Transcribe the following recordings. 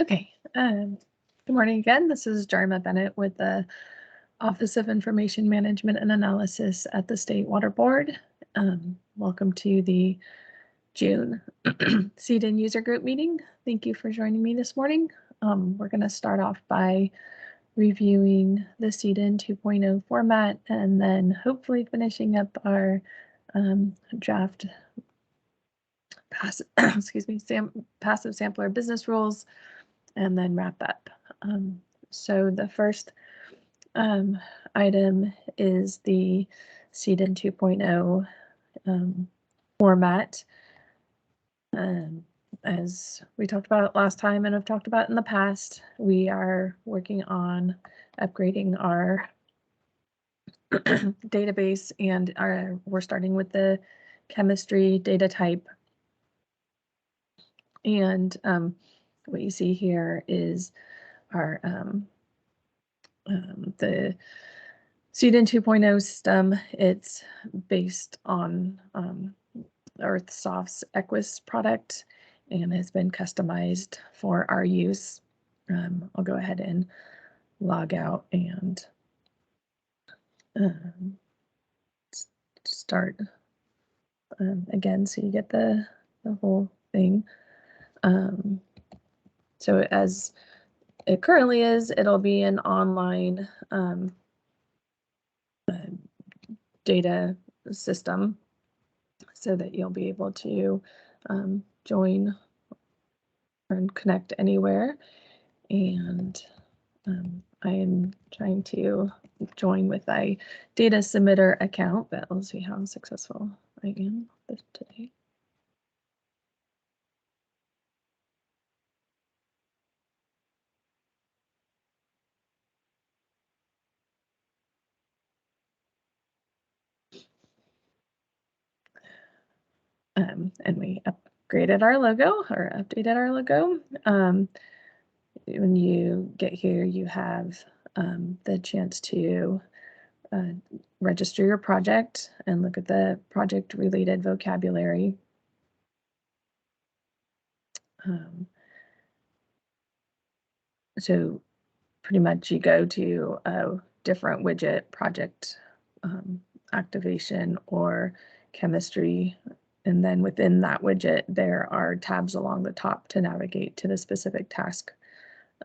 Okay. Good morning again. This is Jarma Bennett with the Office of Information Management and Analysis at the State Water Board. Welcome to the June CEDEN user group meeting. Thank you for joining me this morning. We're going to start off by reviewing the CEDEN 2.0 format and then hopefully finishing up our draft passive, passive sampler business rules and then wrap up. So the first item is the CEDEN 2.0 format. As we talked about last time and have talked about in the past, we are working on upgrading our database, and we're starting with the chemistry data type. And what you see here is our the CEDEN 2.0 system. It's based on Earthsoft's Equus product and has been customized for our use. I'll go ahead and log out and start again, so you get the whole thing. So as it currently is, it'll be an online data system so that you'll be able to join and connect anywhere. And I am trying to join with a data submitter account, but we'll see how successful I am today. And we upgraded our logo or updated our logo. When you get here, you have the chance to register your project and look at the project related vocabulary. So pretty much you go to a different widget, project activation or chemistry, and then within that widget there are tabs along the top to navigate to the specific task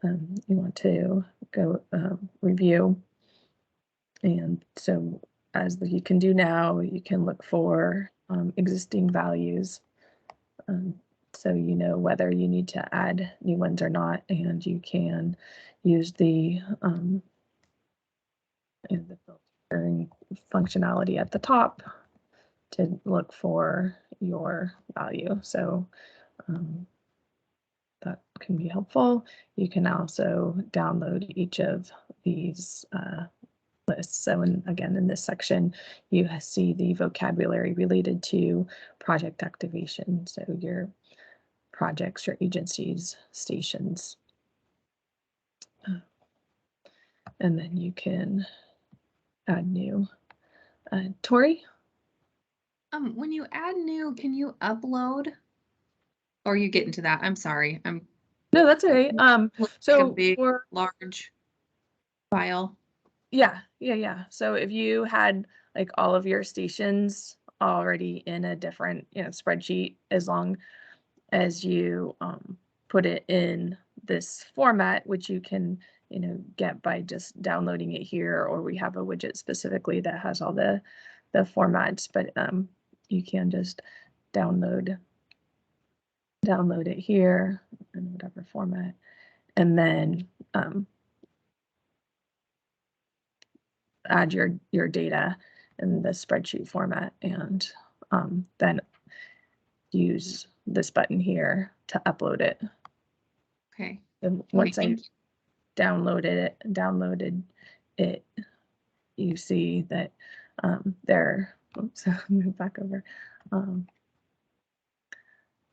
you want to go review. And so as you can do now, you can look for existing values, so you know whether you need to add new ones or not, and you can use the filtering functionality at the top to look for your value. So that can be helpful. You can also download each of these lists. So again, in this section, you see the vocabulary related to project activation. So your projects, your agencies, stations. And then you can add new. Tori? When you add new, can you upload? Or you get into that? I'm sorry. No, that's okay. So like a big, large file. Yeah. So if you had like all of your stations already in a different, spreadsheet, as long as you put it in this format, which you can, get by just downloading it here, or we have a widget specifically that has all the formats, but you can just download it here in whatever format, and then add your data in the spreadsheet format, and then use this button here to upload it. Okay. And once I downloaded it, you see that there. Oops, move back over.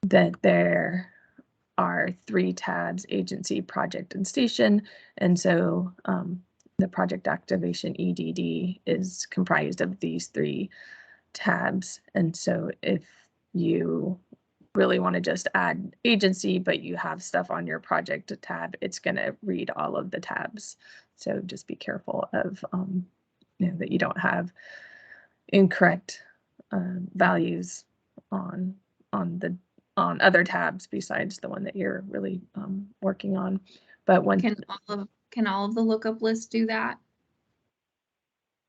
That there are 3 tabs: agency, project, and station, and so the project activation EDD is comprised of these 3 tabs. And so if you really want to just add agency, but you have stuff on your project tab, it's going to read all of the tabs. So just be careful of, that you don't have incorrect values on the on other tabs besides the one that you're really working on. But when Can all of the lookup lists do that?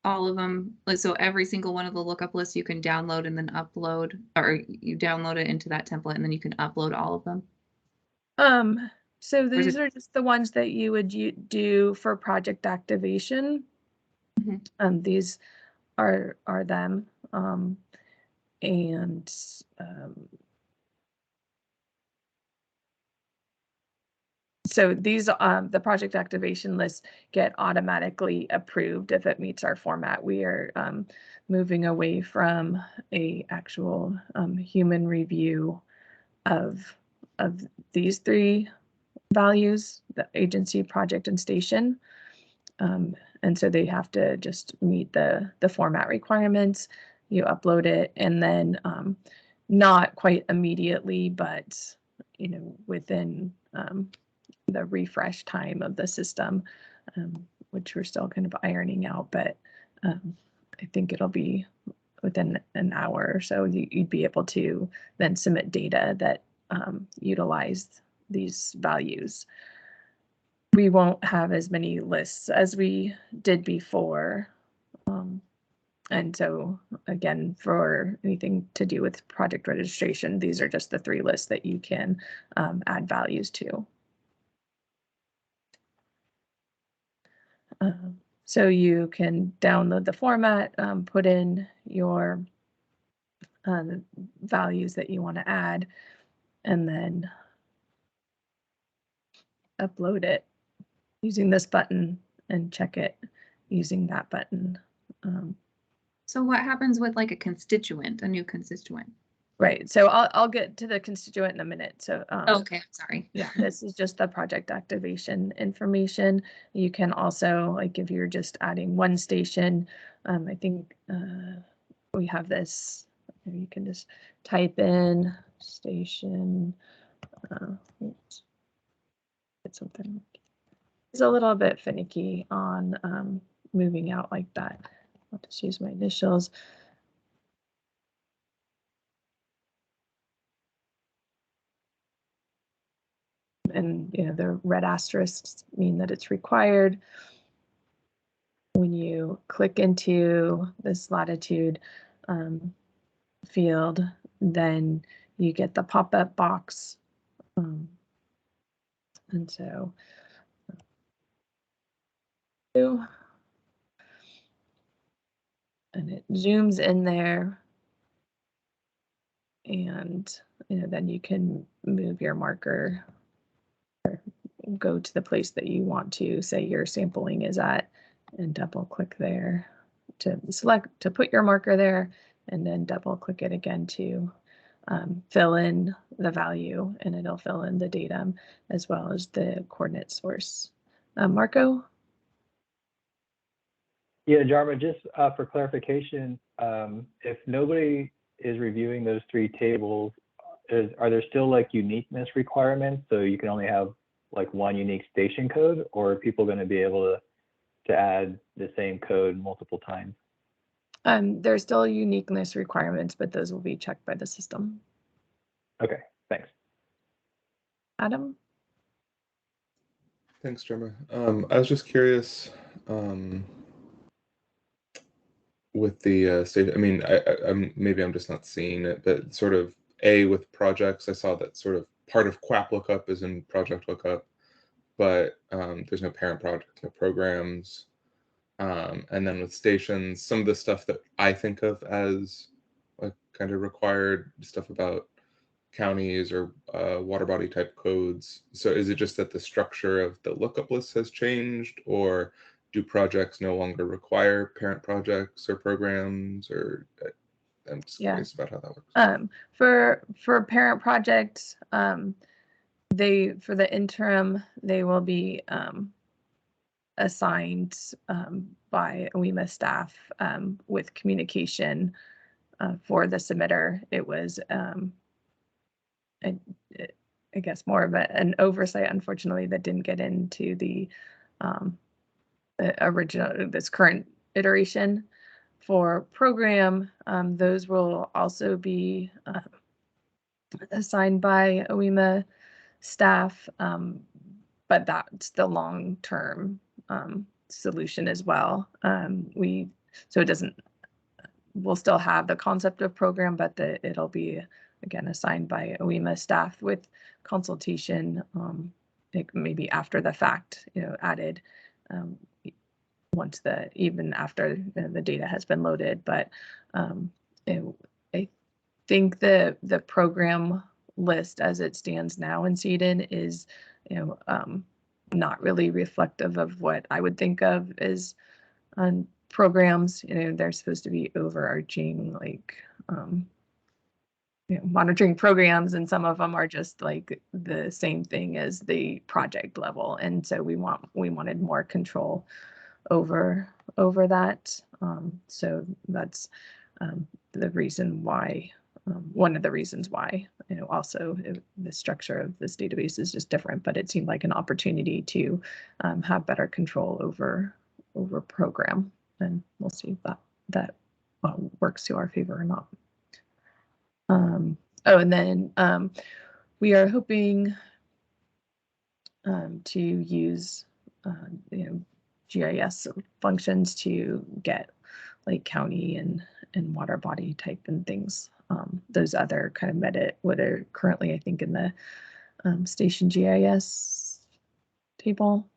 All of them, like, so every single one of the lookup lists you can download and then upload, or you download it into that template and then you can upload all of them? So these are just the ones that you would do for project activation. These are them. And so these, the project activation lists get automatically approved if it meets our format. We are moving away from a actual human review of these three values: the agency, project, and station. And so they have to just meet the format requirements. You upload it, and then not quite immediately, but within the refresh time of the system, which we're still kind of ironing out, but I think it'll be within an hour or so. You'd be able to then submit data that utilize these values. We won't have as many lists as we did before. And so again, for anything to do with project registration, these are just the three lists that you can add values to. So you can download the format, put in your values that you want to add, and then upload it using this button and check it using that button. So what happens with like a new constituent? Right. So I'll get to the constituent in a minute. So okay, I'm sorry. Yeah, this is just the project activation information. You can also, like, if you're just adding one station, I think we have this. You can just type in station. Oops, get something. It's a little bit finicky on moving out like that. I'll just use my initials. And the red asterisks mean that it's required. When you click into this latitude field, then you get the pop-up box. And so, and it zooms in there, and then you can move your marker or go to the place that you want to say your sampling is at, and double click there to put your marker there, and then double click it again to fill in the value, and it'll fill in the datum as well as the coordinate source. Marco? Yeah, Jarma, just for clarification, if nobody is reviewing those three tables, are there still like uniqueness requirements? So you can only have like one unique station code, or are people going to be able to add the same code multiple times? There's still uniqueness requirements, but those will be checked by the system. Okay, thanks. Adam? Thanks, Jerma. I was just curious with the state. I mean, maybe I'm just not seeing it, but sort of with projects, I saw that sort of part of QAP lookup is in project lookup, but there's no parent project, no programs. And then with stations, some of the stuff that I think of as like kind of required stuff about counties or water body type codes. So is it just that the structure of the lookup list has changed, or do projects no longer require parent projects or programs? Or I'm just curious about how that works. For parent projects, for the interim, they will be assigned by WEMA staff with communication for the submitter. It was I guess more of an oversight, unfortunately, that didn't get into the original, this current iteration. For program, those will also be assigned by OEMA staff, but that's the long-term solution as well. So it doesn't, we'll still have the concept of program, but it'll be, again, assigned by OEMA staff with consultation, maybe after the fact, added once even after the data has been loaded. But I think the program list as it stands now in CEDEN is, not really reflective of what I would think of as programs. They're supposed to be overarching, like monitoring programs, and some of them are just like the same thing as the project level. And so we wanted more control over that. So that's the reason why, one of the reasons why, also the structure of this database is just different, but it seemed like an opportunity to have better control over program, and we'll see if that works to our favor or not. Oh, and then we are hoping to use GIS functions to get like county and water body type and things. Those other kind of what are currently, I think, in the station GIS table.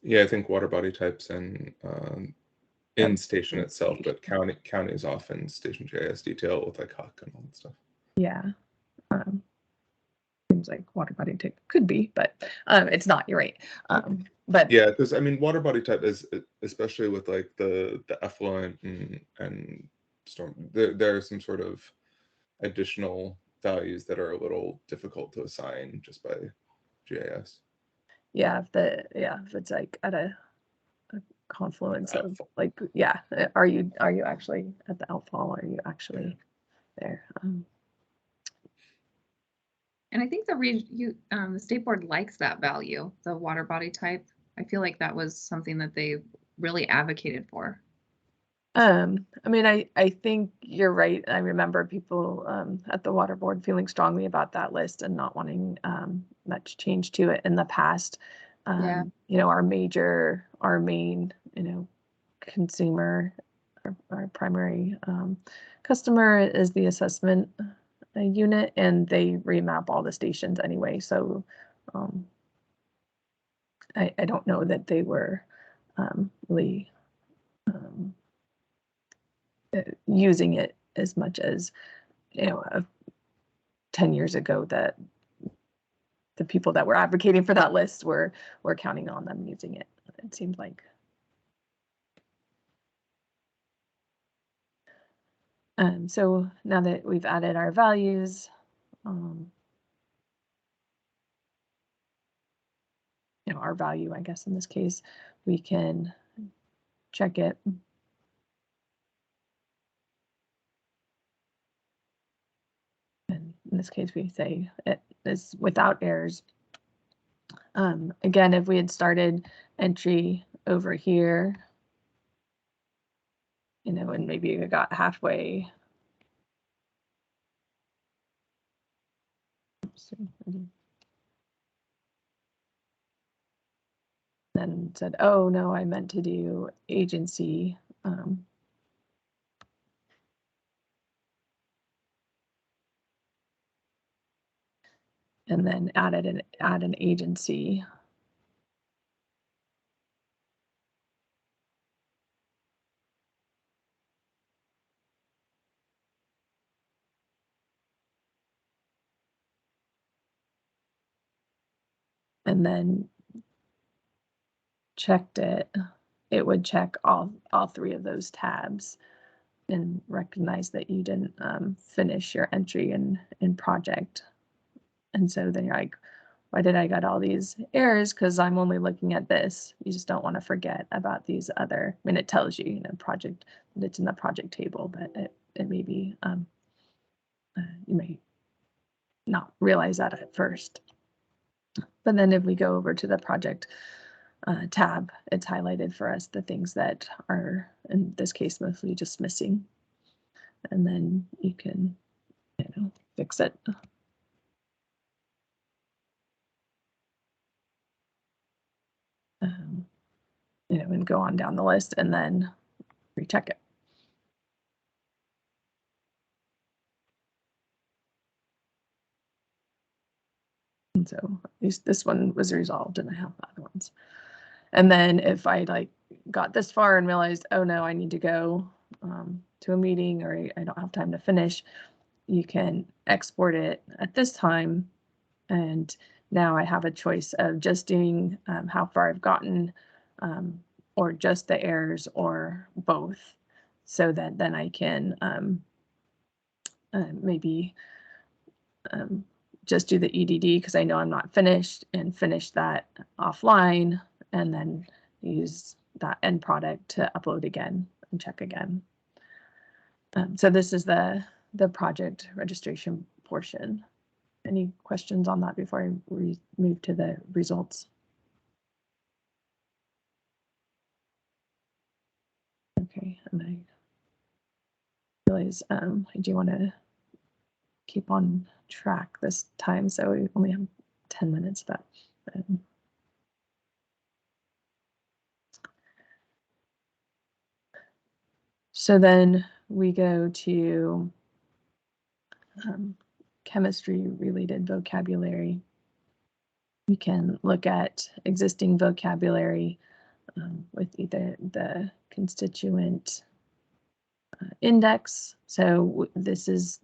Yeah, I think water body types and in station itself, but county is often station GIS detail with like HUC and all that stuff. Yeah. Seems like water body type could be, but it's not. You're right. But yeah, because I mean, water body type is, especially with like the effluent and storm, there are some sort of additional values that are a little difficult to assign just by GIS. Yeah, if it's like at a confluence of like, yeah, are you actually at the outfall? Are you actually there? And I think the state board likes that value, the water body type. I feel like that was something that they really advocated for. I mean, I think you're right. I remember people at the water board feeling strongly about that list and not wanting much change to it in the past. Yeah. Our main, consumer, our primary customer is the assessment unit, and they remap all the stations anyway. So I don't know that they were really using it as much as 10 years ago, that the people that were advocating for that list were counting on them using it. It seemed like. So now that we've added our values, our value, I guess in this case, we can check it. And in this case, we say it is without errors. Again, if we had started entry over here, and maybe we got halfway. Then said, oh no, I meant to do agency. And then add an agency. And then checked it, it would check all three of those tabs and recognize that you didn't finish your entry in project. And so then you're like, why did I get all these errors? Because I'm only looking at this. You just don't want to forget about these other, I mean, it tells you, project, it's in the project table, but it may be You may not realize that at first. But then if we go over to the project tab, it's highlighted for us the things that are, in this case, mostly just missing. And then you can, fix it. And go on down the list and then recheck it. And so at least this one was resolved, and I have other ones. And then if I got this far and realized, oh no, I need to go to a meeting, or I don't have time to finish, you can export it at this time. And now I have a choice of just doing how far I've gotten, or just the errors, or both, so that then I can maybe just do the EDD because I know I'm not finished, and finish that offline, and then use that end product to upload again and check again. So this is the project registration portion. Any questions on that before I move to the results? Okay, and I realize I do want to keep on track this time, so we only have 10 minutes left. So then we go to chemistry related vocabulary. We can look at existing vocabulary with either the constituent index. So this is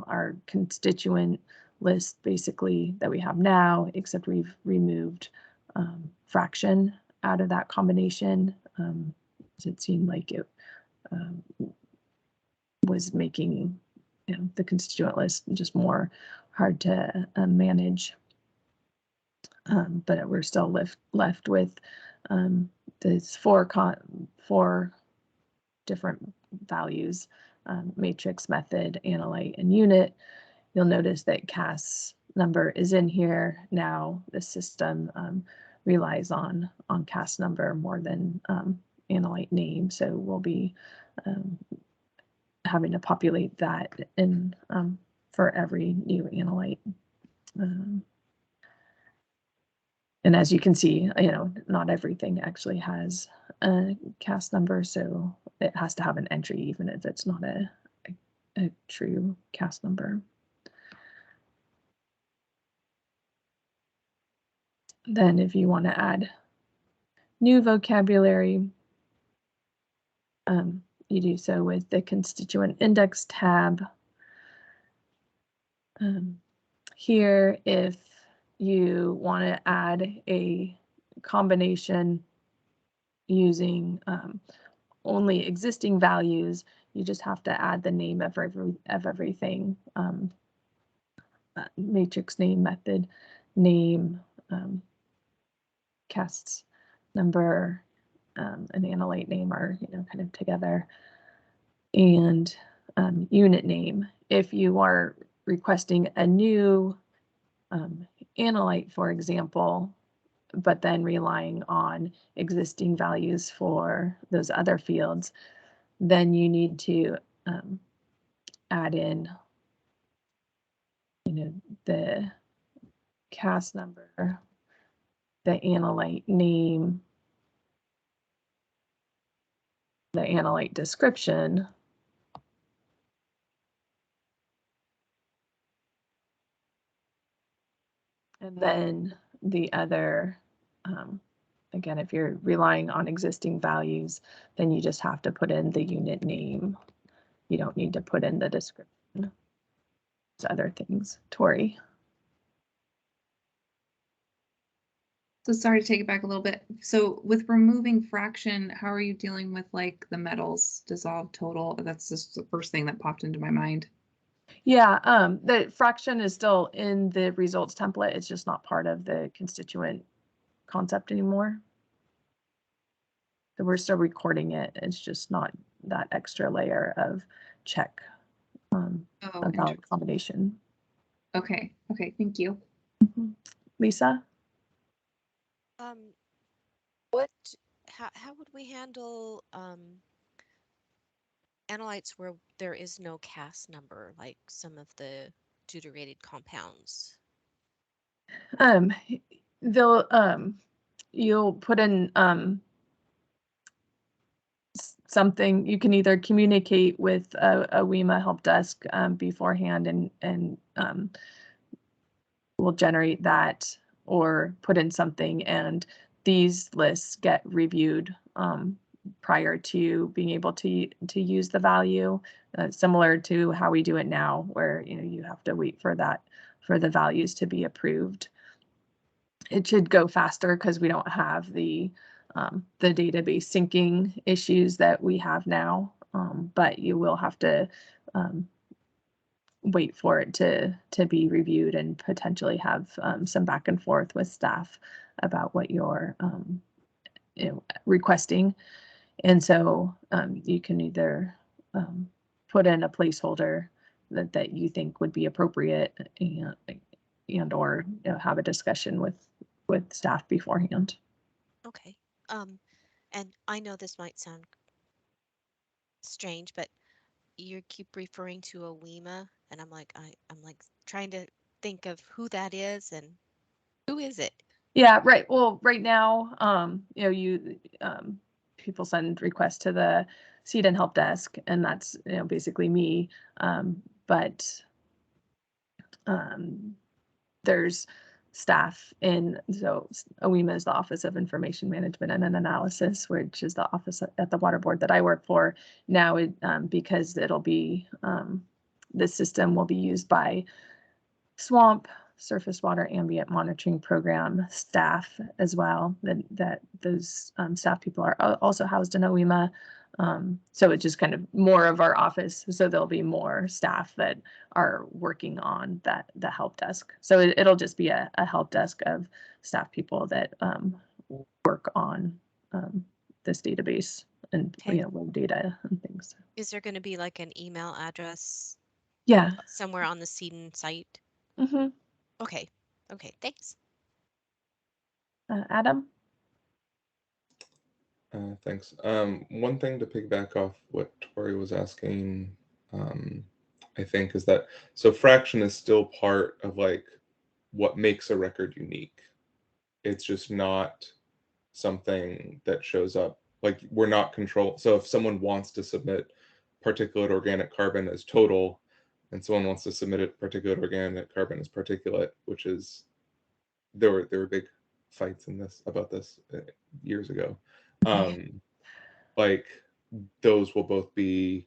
our constituent list basically that we have now, except we've removed fraction out of that combination. It seemed like it was making the constituent list just more hard to manage. But we're still left with these four different values: matrix, method, analyte, and unit. You'll notice that CAS number is in here. Now the system relies on CAS number more than analyte name, so we'll be having to populate that in for every new analyte. And as you can see, not everything actually has a CAS number, so it has to have an entry even if it's not a true CAS number. Then if you want to add new vocabulary, you do so with the constituent index tab. Here, if you want to add a combination using only existing values, you just have to add the name of everything: matrix name, method name, CAS number, and analyte name are kind of together, and unit name. If you are requesting a new analyte, for example, but then relying on existing values for those other fields, then you need to add in the CAS number, the analyte name, the analyte description, and then the other, again, if you're relying on existing values, then you just have to put in the unit name. You don't need to put in the description. Those other things. Tori. So sorry to take it back a little bit. So with removing fraction, how are you dealing with like the metals dissolved total? That's just the first thing that popped into my mind. Yeah, the fraction is still in the results template. It's just not part of the constituent concept anymore. So we're still recording it. It's just not that extra layer of check Oh, a valid combination. okay. Okay. Thank you. Lisa? How would we handle analytes where there is no CAS number, like some of the deuterated compounds? They'll you'll put in something. You can either communicate with a WEMA help desk beforehand and we'll generate that, or put in something, and these lists get reviewed prior to being able to use the value, similar to how we do it now, where you have to wait for the values to be approved. It should go faster because we don't have the database syncing issues that we have now, but you will have to wait for it to be reviewed and potentially have some back and forth with staff about what you're requesting. And so you can either put in a placeholder that you think would be appropriate, and or have a discussion with staff beforehand. Okay. And I know this might sound strange, but you keep referring to a WEMA, and I'm like trying to think of who that is and who is it? Yeah, right. Well, right now, people send requests to the CEDEN help desk, and that's basically me. But there's staff in, so OEMA is the Office of Information Management and Analysis, which is the office at the water board that I work for now. Because it'll be this system will be used by swamp, surface water ambient monitoring program staff as well. That those staff people are also housed in OEMA. So it's just kind of more of our office. So there'll be more staff that are working on the help desk. So it'll just be a help desk of staff people that work on this database and web data and things. Is there going to be like an email address? Yeah. Somewhere on the CEDEN site? Mm-hmm. Okay. Thanks. Adam? Thanks. One thing to piggyback off what Tori was asking, I think, is that so fraction is still part of like what makes a record unique. It's just not something that shows up, like we're not control. So if someone wants to submit particulate organic carbon as total, and someone wants to submit it particulate organic carbon as particulate, which is there were big fights about this years ago. Like those will both be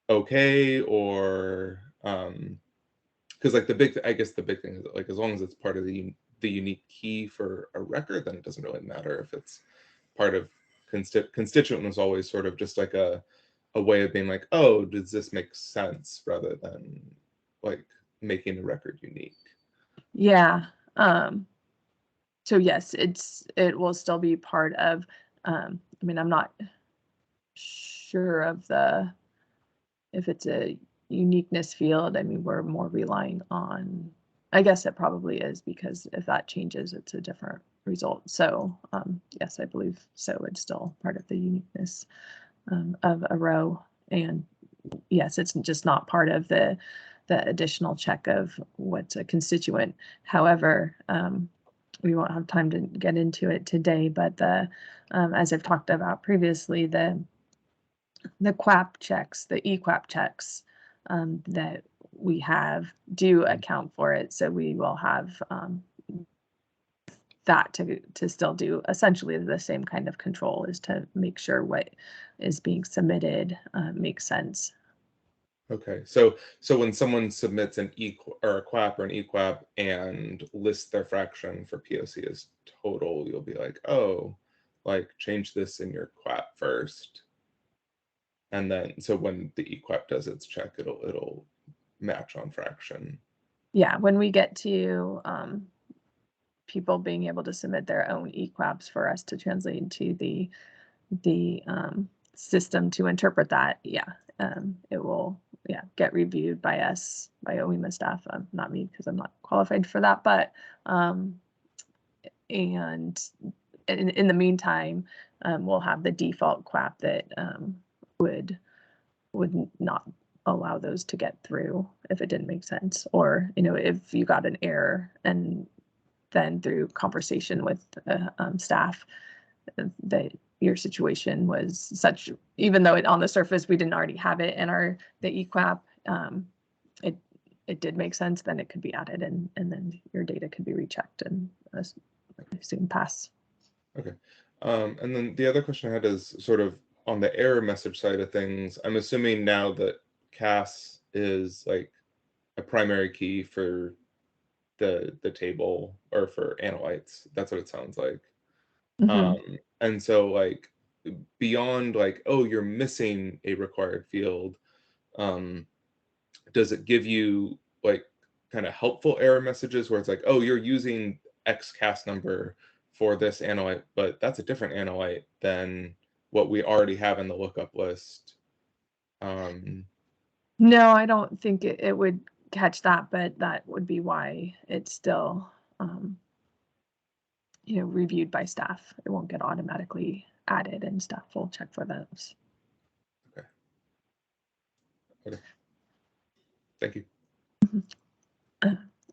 okay, or because like I guess the big thing is that, like, as long as it's part of the unique key for a record, then it doesn't really matter if it's part of constituent was always sort of just like a way of being like, oh, does this make sense, rather than like making the record unique. Yeah. So yes, it will still be part of, I mean, I'm not sure of if it's a uniqueness field. I mean, we're more relying on, I guess it probably is, because if that changes, it's a different result. So yes, I believe so. It's still part of the uniqueness of a row. And yes, it's just not part of the additional check of what's a constituent. However, we won't have time to get into it today, but as I've talked about previously, the QAP checks, the EQAP checks that we have do account for it. So we will have that to still do essentially the same kind of control, is to make sure what is being submitted makes sense. Okay, so when someone submits an or a QAP or an EQAP and lists their fraction for POC as total, you'll be like, oh, like change this in your QAP first, and then so when the EQAP does its check, it'll match on fraction. Yeah, when we get to people being able to submit their own EQAPs for us to translate into the system to interpret that, yeah, it will get reviewed by us, by OEMA staff, not me because I'm not qualified for that, but and in the meantime, we'll have the default QAP that would not allow those to get through if it didn't make sense, or if you got an error and then through conversation with staff that your situation was such, even though on the surface we didn't already have it in the EQAP, it did make sense, then it could be added and then your data could be rechecked and soon pass. Okay. And then the other question I had is sort of on the error message side of things. I'm assuming now that CAS is like a primary key for the table or for analytes. That's what it sounds like. And so like beyond like, oh, you're missing a required field, does it give you like kind of helpful error messages where it's like, oh, you're using X CAS number for this analyte, but that's a different analyte than what we already have in the lookup list? No, I don't think it would catch that, but that would be why it's still reviewed by staff. It won't get automatically added, and staff will check for those. Okay. Thank you.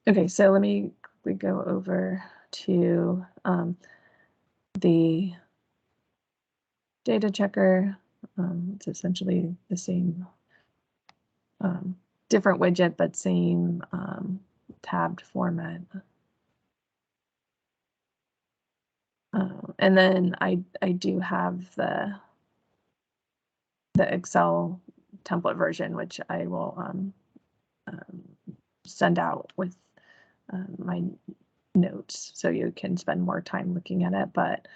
Okay, so we go over to the data checker. It's essentially the same, different widget, but same tabbed format. And then I do have the Excel template version, which I will send out with my notes, so you can spend more time looking at it. But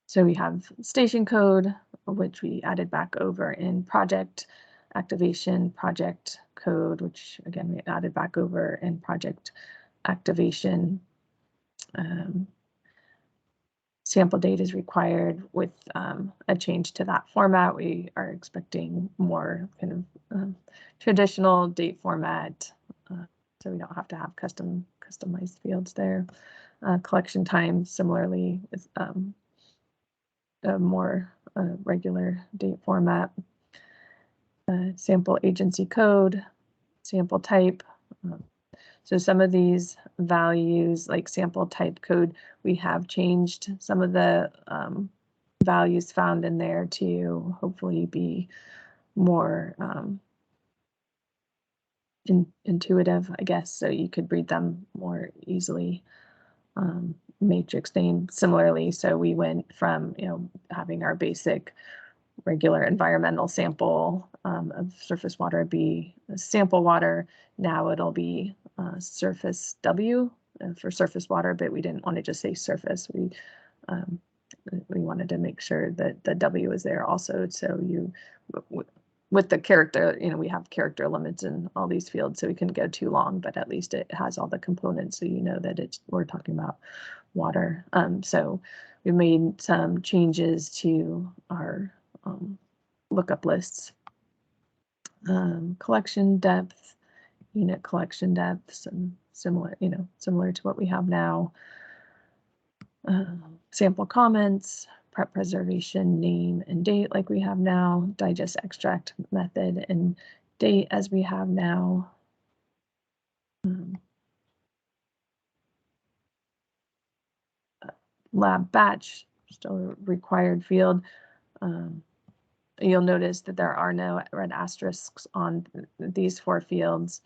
so we have station code, which we added back over in project activation, project code, which again we added back over in project activation. Sample date is required with a change to that format. We are expecting more kind of traditional date format, so we don't have to have customized fields there. Collection time similarly with a more regular date format. Sample agency code, sample type. So some of these values, like sample type code, we have changed some of the values found in there to hopefully be more intuitive, I guess, so you could read them more easily. Matrix name similarly, so we went from having our basic regular environmental sample of surface water be sample water. Now it'll be surface W for surface water, but we didn't want to just say surface. We wanted to make sure that the W is there also. So with the character, we have character limits in all these fields, so we couldn't go too long, but at least it has all the components, so that we're talking about water. So we made some changes to our lookup lists. Collection depth, unit collection depths, and similar to what we have now. Sample comments, prep preservation, name and date like we have now, digest extract method and date as we have now. Lab batch, still a required field. You'll notice that there are no red asterisks on these 4 fields,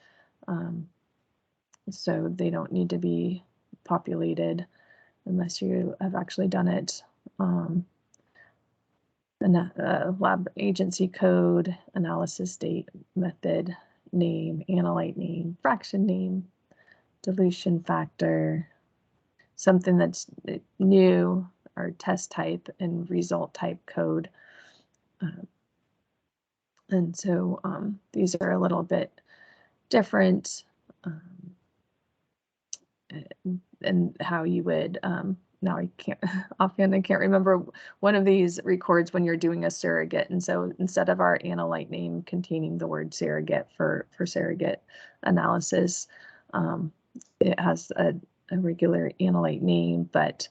so they don't need to be populated unless you have actually done it. Lab agency code, analysis date, method name, analyte name, fraction name, dilution factor, something that's new, or test type and result type code. And so these are a little bit different, and how you would now I can't offhand, I can't remember. One of these records when you're doing a surrogate, and so instead of our analyte name containing the word surrogate for surrogate analysis, it has a regular analyte name, but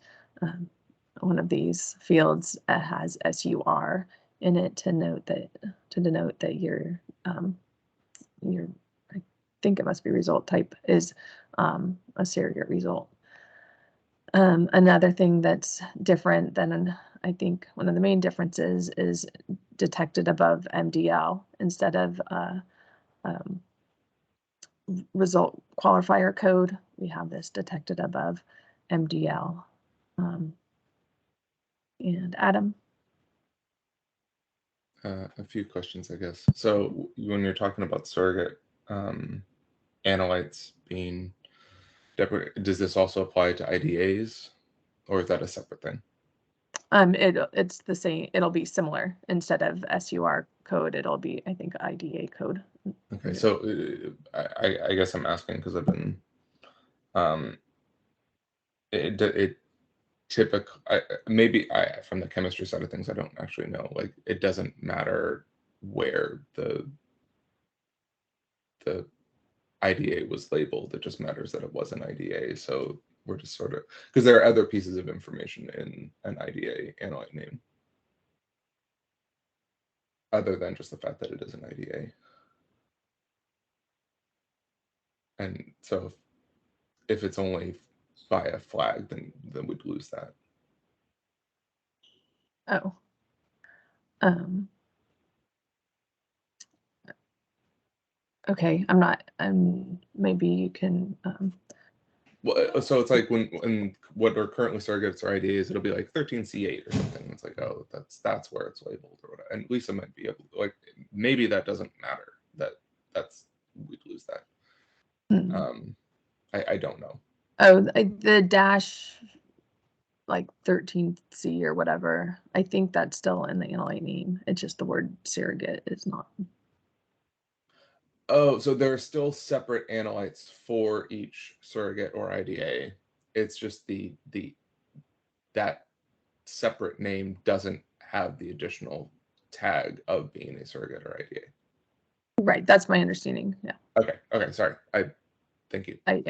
one of these fields has SUR in it to denote that your I think it must be result type is a surrogate result. Another thing that's different than, I think one of the main differences is detected above MDL instead of result qualifier code. We have this detected above MDL. And Adam? A few questions, I guess. So when you're talking about surrogate analytes being deprecated, does this also apply to IDAs, or is that a separate thing? It's the same. It'll be similar. Instead of SUR code, it'll be, I think, IDA code. Okay, so I guess I'm asking because I've been it typical. Maybe from the chemistry side of things, I don't actually know. Like, it doesn't matter where the IDA was labeled. It just matters that it was an IDA. So we're just sort of, because there are other pieces of information in an IDA analyte name other than just the fact that it is an IDA. And so if it's only by a flag, then we'd lose that. Oh. Okay, maybe you can. Well, so it's like when what are currently surrogates or IDAs, it'll be like 13C8 or something. It's like, oh, that's where it's labeled or whatever. And Lisa might be able to, like, maybe that doesn't matter. We'd lose that. I don't know. Oh, the dash, like 13C or whatever. I think that's still in the analyte name. It's just the word surrogate is not. Oh, so there are still separate analytes for each surrogate or IDA. It's just that separate name doesn't have the additional tag of being a surrogate or IDA. Right, that's my understanding. Yeah. Okay, sorry. Thank you. I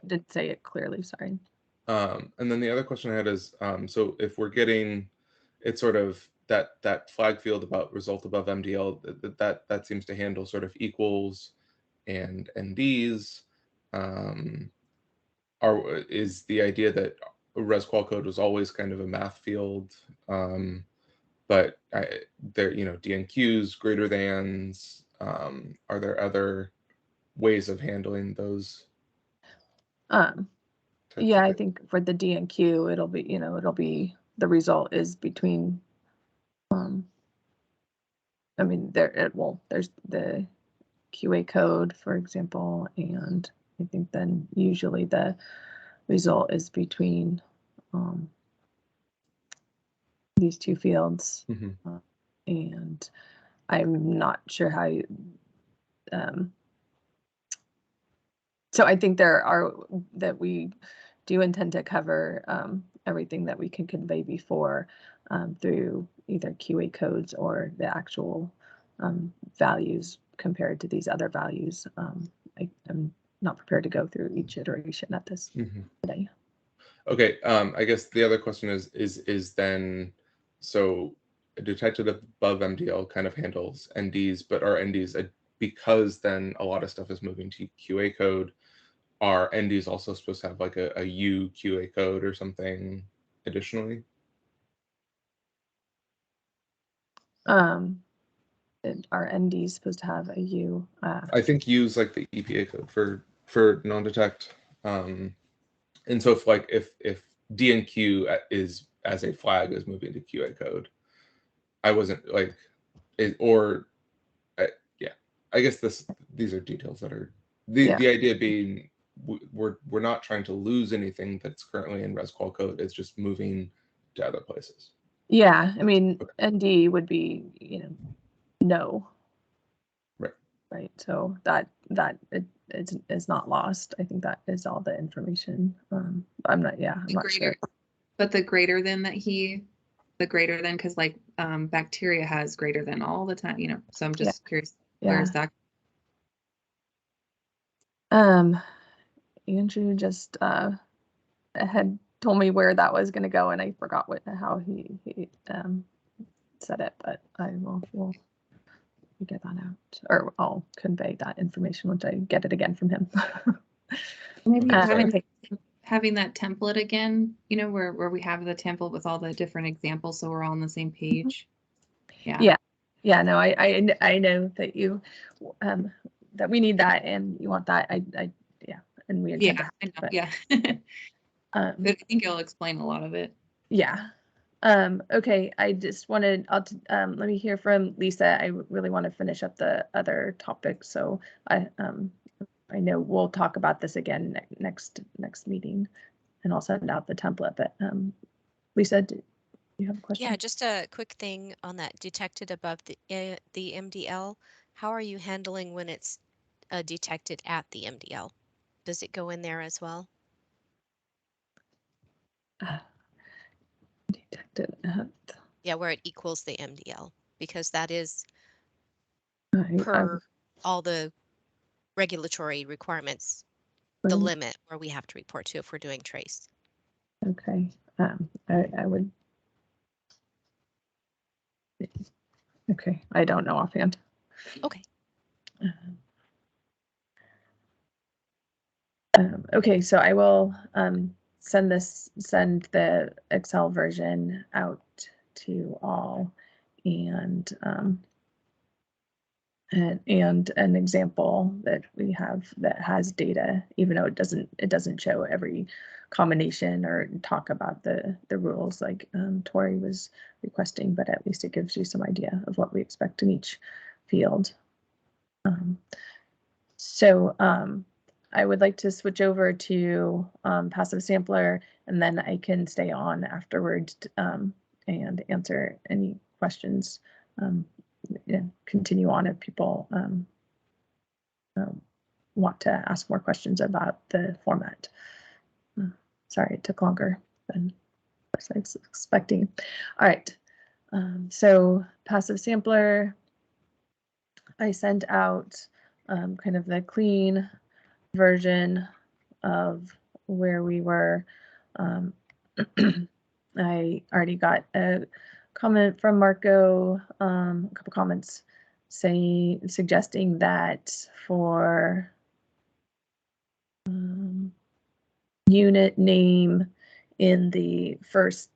did say it clearly, sorry. And then the other question I had is, so if we're getting, it's sort of that flag field about result above MDL, that seems to handle sort of equals and NDs. Is the idea that res qual code was always kind of a math field, but there, DNQs, greater thans, are there other ways of handling those? Yeah, I think for the DNQ, it'll be the result is between, I mean, there's the QA code, for example, and I think then usually the result is between these two fields. Mm-hmm. And I'm not sure how you, so I think that we do intend to cover everything that we can convey before through either QA codes or the actual values compared to these other values. I'm not prepared to go through each iteration at this today. Okay, I guess the other question is then, so detected above MDL kind of handles NDs, but are NDs, because then a lot of stuff is moving to QA code, are NDs also supposed to have like a U QA code or something additionally? Are NDs supposed to have a U? I think U is like the EPA code for non-detect. And so if DNQ is as a flag is moving to QA code, I wasn't like it, or yeah, I guess these are details that are the idea being we're not trying to lose anything that's currently in res qual code. It's just moving to other places. Yeah, I mean, okay. ND would be, no. Right. So that it is not lost. I think that is all the information. I'm not sure. But the greater than the greater than, because like bacteria has greater than all the time, you know, so I'm just curious, where is that? Andrew just had told me where that was going to go, and I forgot how he said it, but we'll get that out, or I'll convey that information once I get it again from him. Maybe having that template again, you know, where we have the template with all the different examples, so we're all on the same page. Yeah. No, I know that you that we need that, and you want that. And we intend to have it, but, yeah. But I think you'll explain a lot of it. Yeah. Okay, I just wanted, let me hear from Lisa. I really want to finish up the other topics, so I know we'll talk about this again next meeting, and I'll send out the template. But Lisa, do you have a question? Yeah, just a quick thing on that detected above the MDL. How are you handling when it's detected at the MDL? Does it go in there as well? Detected at. Yeah, where it equals the MDL, because that is I per all the regulatory requirements, the Right. limit where we have to report to if we're doing trace. Okay. I would. Okay, I don't know offhand. Okay. Okay, so I will send the Excel version out to all, and an example that we have that has data, even though it doesn't show every combination or talk about the rules like Tori was requesting, but at least it gives you some idea of what we expect in each field. So I would like to switch over to passive sampler, and then I can stay on afterwards and answer any questions. Continue on if people want to ask more questions about the format. Sorry, it took longer than I was expecting. All right, so passive sampler, I sent out kind of the clean version of where we were. I already got a comment from Marco, a couple comments suggesting that for unit name in the first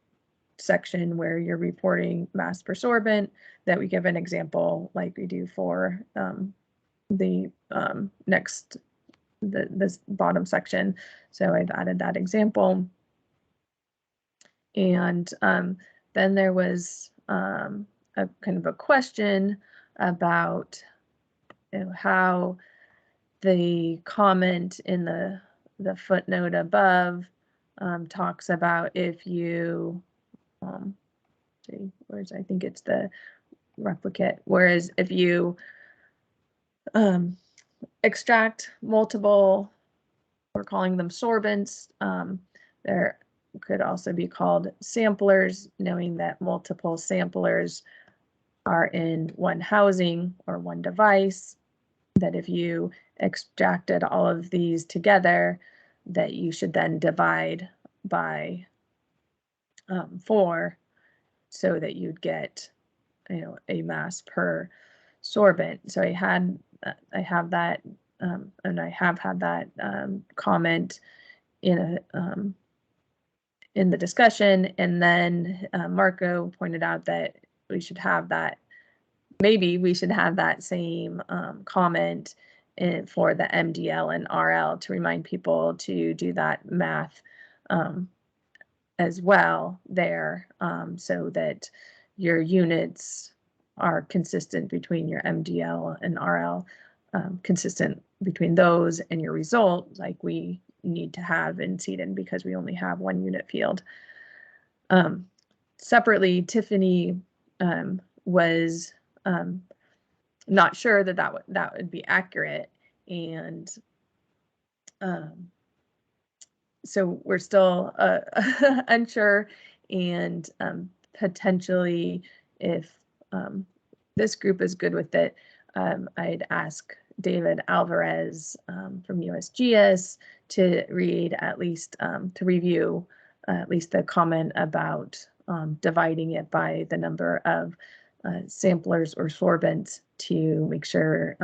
section where you're reporting mass per sorbent, that we give an example like we do for the this bottom section. So I've added that example. And then there was a kind of a question about how the comment in the footnote above talks about if you see, I think it's the replicate, whereas if you extract multiple, we're calling them sorbents, there could also be called samplers, knowing that multiple samplers are in one housing or one device, that if you extracted all of these together, that you should then divide by 4 so that you'd get, a mass per sorbent. So I have that, and I have had that comment in the discussion, and then Marco pointed out that we should have that. Maybe we should have that same comment for the MDL and RL to remind people to do that math as well there, so that your units are consistent between your MDL and RL, consistent between those and your result, like we need to have in CEDEN because we only have one unit field. Separately, Tiffany was not sure that would be accurate, and so we're still unsure, and potentially, if this group is good with it, I'd ask David Alvarez from USGS to read at least to review at least the comment about dividing it by the number of samplers or sorbents to make sure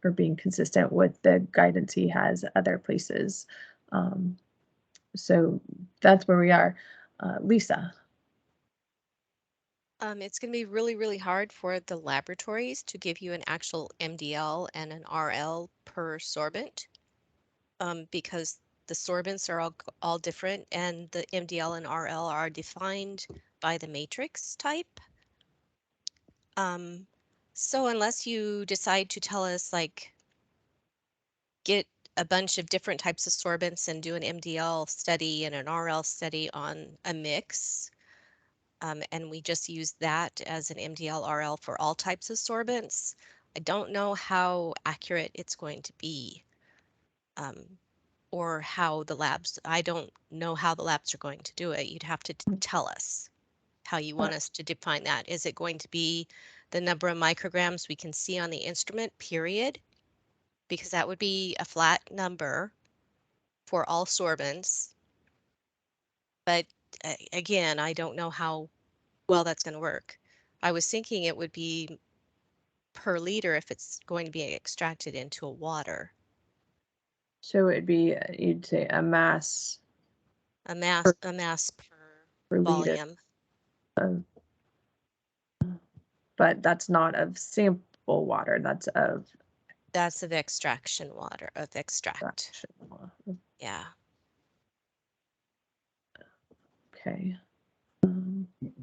we're being consistent with the guidance he has other places. So that's where we are. Lisa. It's going to be really, really hard for the laboratories to give you an actual MDL and an RL per sorbent, because the sorbents are all different, and the MDL and RL are defined by the matrix type. So unless you decide to tell us, like, get a bunch of different types of sorbents and do an MDL study and an RL study on a mix, and we just use that as an MDL RL for all types of sorbents, I don't know how accurate it's going to be, or how the labs, I don't know how the labs are going to do it. You'd have to tell us how you want us to define that. Is it going to be the number of micrograms we can see on the instrument, period? Because that would be a flat number for all sorbents. But again, I don't know how well that's going to work. I was thinking it would be per liter if it's going to be extracted into a water. So it'd be, you'd say a mass A mass per liter. volume. But that's not of sample water, that's of That's of extraction water, of extract. Yeah. Okay.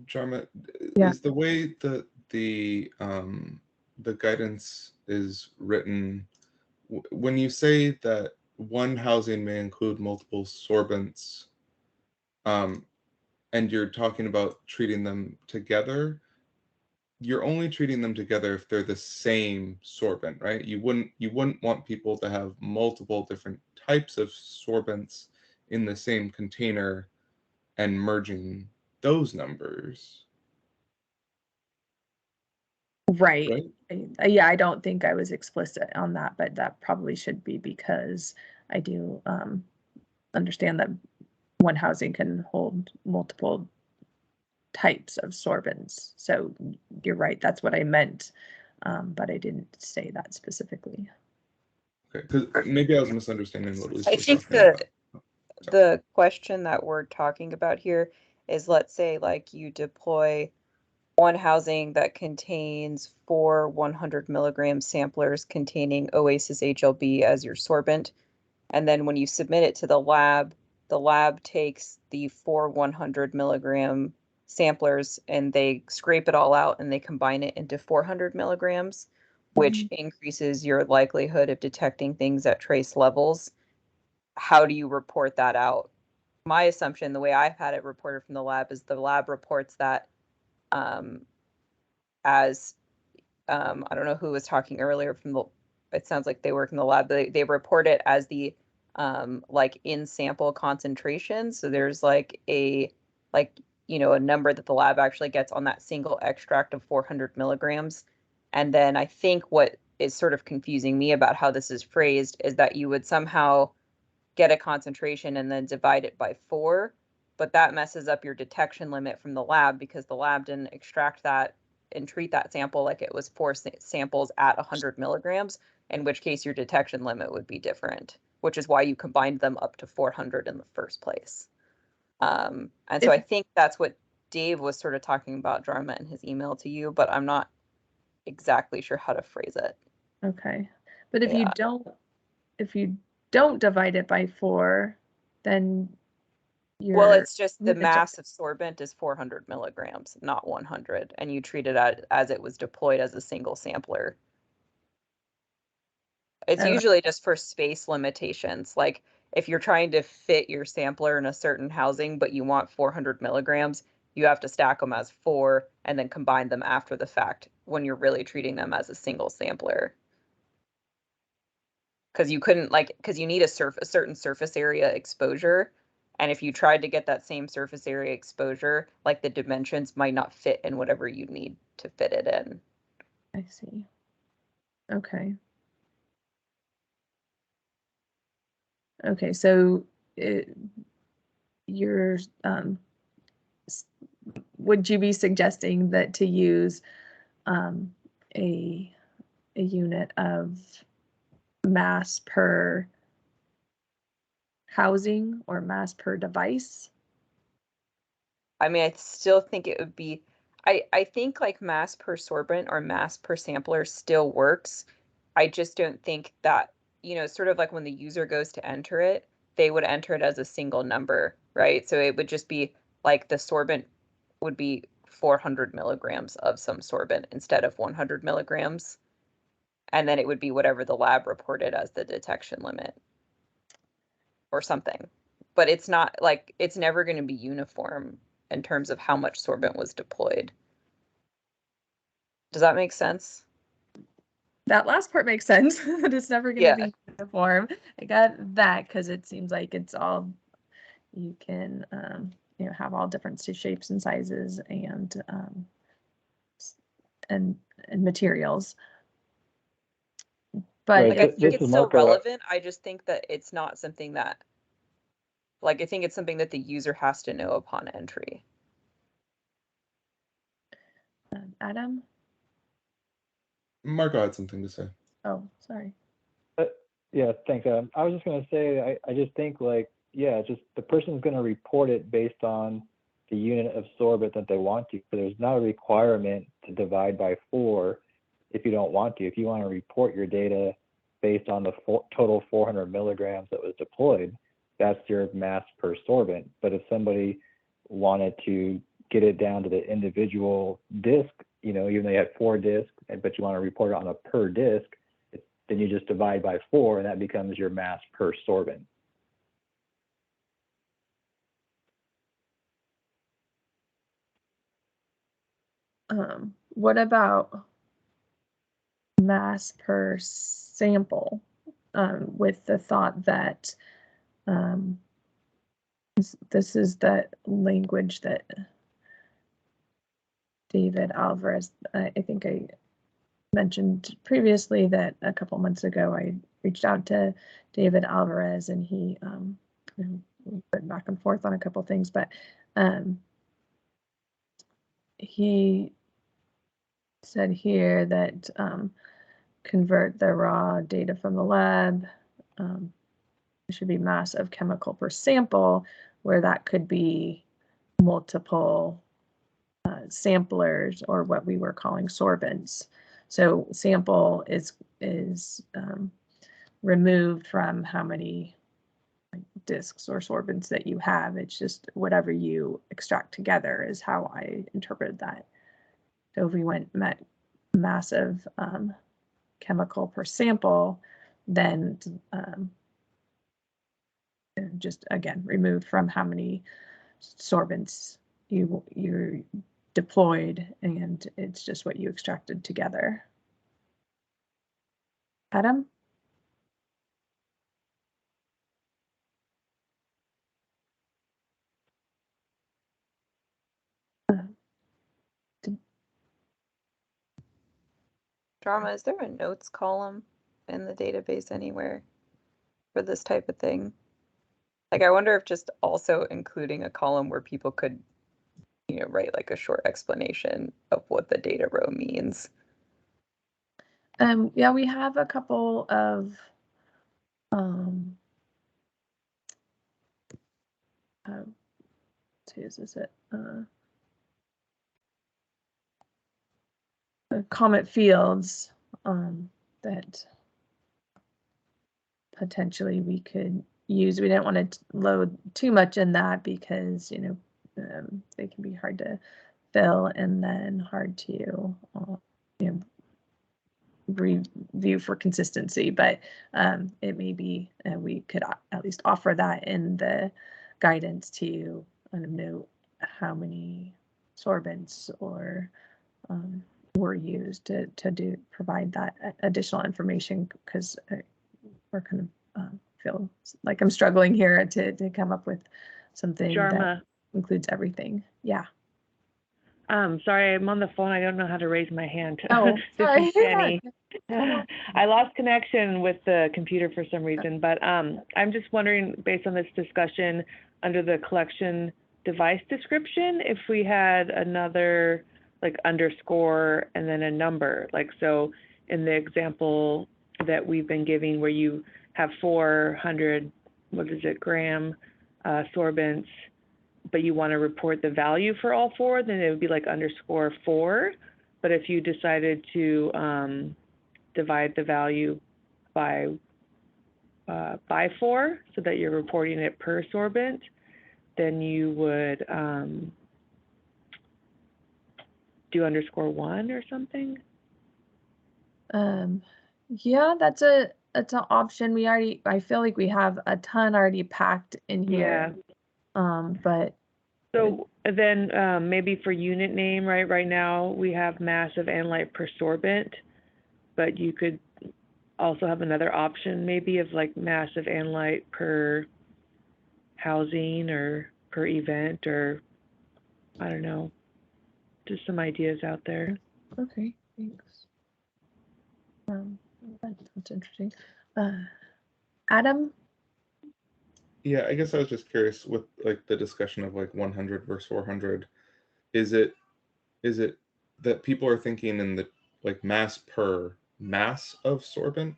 Jarma, Yeah. is the way that the guidance is written, when you say that one housing may include multiple sorbents, and you're talking about treating them together, you're only treating them together if they're the same sorbent, right? You wouldn't want people to have multiple different types of sorbents in the same container and merging those numbers. Right. Right? Yeah, I don't think I was explicit on that, but that probably should be, because I do understand that one housing can hold multiple types of sorbents. So you're right, that's what I meant, but I didn't say that specifically. Okay, because maybe I was misunderstanding what Lisa I was think talking about. the question that we're talking about here is, let's say, like, you deploy one housing that contains 4 100 milligram samplers containing Oasis HLB as your sorbent. And then when you submit it to the lab takes the 4 100 milligram samplers and they scrape it all out and they combine it into 400 milligrams, which increases your likelihood of detecting things at trace levels. How do you report that out? My assumption, the way I've had it reported from the lab, is the lab reports that as I don't know who was talking earlier from the, it sounds like they work in the lab, they report it as the like in sample concentration. So there's like a, like, you know, a number that the lab actually gets on that single extract of 400 milligrams. And then I think what is sort of confusing me about how this is phrased is that you would somehow get a concentration and then divide it by 4, but that messes up your detection limit from the lab, because the lab didn't extract that and treat that sample like it was 4 samples at 100 milligrams, in which case your detection limit would be different, which is why you combined them up to 400 in the first place. And so I think that's what Dave was sort of talking about, Jarma, in his email to you, but I'm not exactly sure how to phrase it. Okay. But if you don't divide it by 4, then Well, it's just the mass of sorbent is 400 milligrams, not 100, and you treat it as it was deployed as a single sampler. It's usually just for space limitations. Like, if you're trying to fit your sampler in a certain housing, but you want 400 milligrams, you have to stack them as 4 and then combine them after the fact when you're really treating them as a single sampler. Because you couldn't, like, because you need a certain surface area exposure. And if you tried to get that same surface area exposure, like the dimensions might not fit in whatever you need to fit it in. I see. Okay. Okay, so you're would you be suggesting that to use a unit of mass per housing or mass per device? I mean, I still think it would be, I think like mass per sorbent or mass per sampler still works. I just don't think that, you know, sort of like when the user goes to enter it, they would enter it as a single number, right? So it would just be like the sorbent would be 400 milligrams of some sorbent instead of 100 milligrams. And then it would be whatever the lab reported as the detection limit or something. But it's not like, it's never going to be uniform in terms of how much sorbent was deployed. Does that make sense? That last part makes sense, that it's never going to Yeah. be uniform. I got that because it seems like it's all, you can, you know, have all different shapes and sizes and materials. But Right, Like, I this think is it's still Marco. relevant. I just think that it's not something that, like, I think it's something that the user has to know upon entry. Adam? Marco had something to say. Oh, sorry. Yeah, thanks, Adam. I was just going to say, I just think like, yeah, just the person's going to report it based on the unit of sorbent that they want to. So there's not a requirement to divide by 4 if you don't want to. If you want to report your data based on the total 400 milligrams that was deployed, that's your mass per sorbent. But if somebody wanted to get it down to the individual disc, you know, even though you had 4 discs, but you want to report it on a per disc, then you just divide by 4 and that becomes your mass per sorbent. What about mass per sample, with the thought that this is the language that David Alvarez, I think I mentioned previously that a couple months ago I reached out to David Alvarez and he you know, we went back and forth on a couple things, but he said here that convert the raw data from the lab. It should be mass of chemical per sample, where that could be multiple samplers or what we were calling sorbents. So sample is removed from how many discs or sorbents that you have. It's just whatever you extract together is how I interpreted that. So if we went massive chemical per sample, then just again removed from how many sorbents you deployed, and it's just what you extracted together. Adam? Drama, is there a notes column in the database anywhere for this type of thing? Like, I wonder if just also including a column where people could, you know, write like a short explanation of what the data row means. Yeah, we have a couple of whose is it? Comment fields that potentially we could use. We didn't want to load too much in that because, you know, they can be hard to fill and then hard to, you know, review for consistency, but it may be we could at least offer that in the guidance to kind of note how many sorbents or were used to provide that additional information, because we're kind of feel like I'm struggling here to come up with something that Jarma, includes everything. Yeah. sorry, I'm on the phone. I don't know how to raise my hand. Oh, This sorry. is Jenny. I lost connection with the computer for some reason, but I'm just wondering, based on this discussion, under the collection device description, if we had another like underscore and then a number, like so in the example that we've been giving where you have 400, gram sorbents, but you want to report the value for all four, then it would be like underscore 4. But if you decided to divide the value by 4 so that you're reporting it per sorbent, then you would do underscore 1 or something. Yeah, that's an option. I feel like we have a ton already packed in here. But so then maybe for unit name, right now we have mass of analyte per sorbent, but you could also have another option maybe of like mass of analyte per housing or per event, or I don't know, just some ideas out there. okay, thanks. That's interesting. Adam? Yeah, I guess I was just curious with like the discussion of like 100 versus 400. Is it that people are thinking in the like mass per mass of sorbent,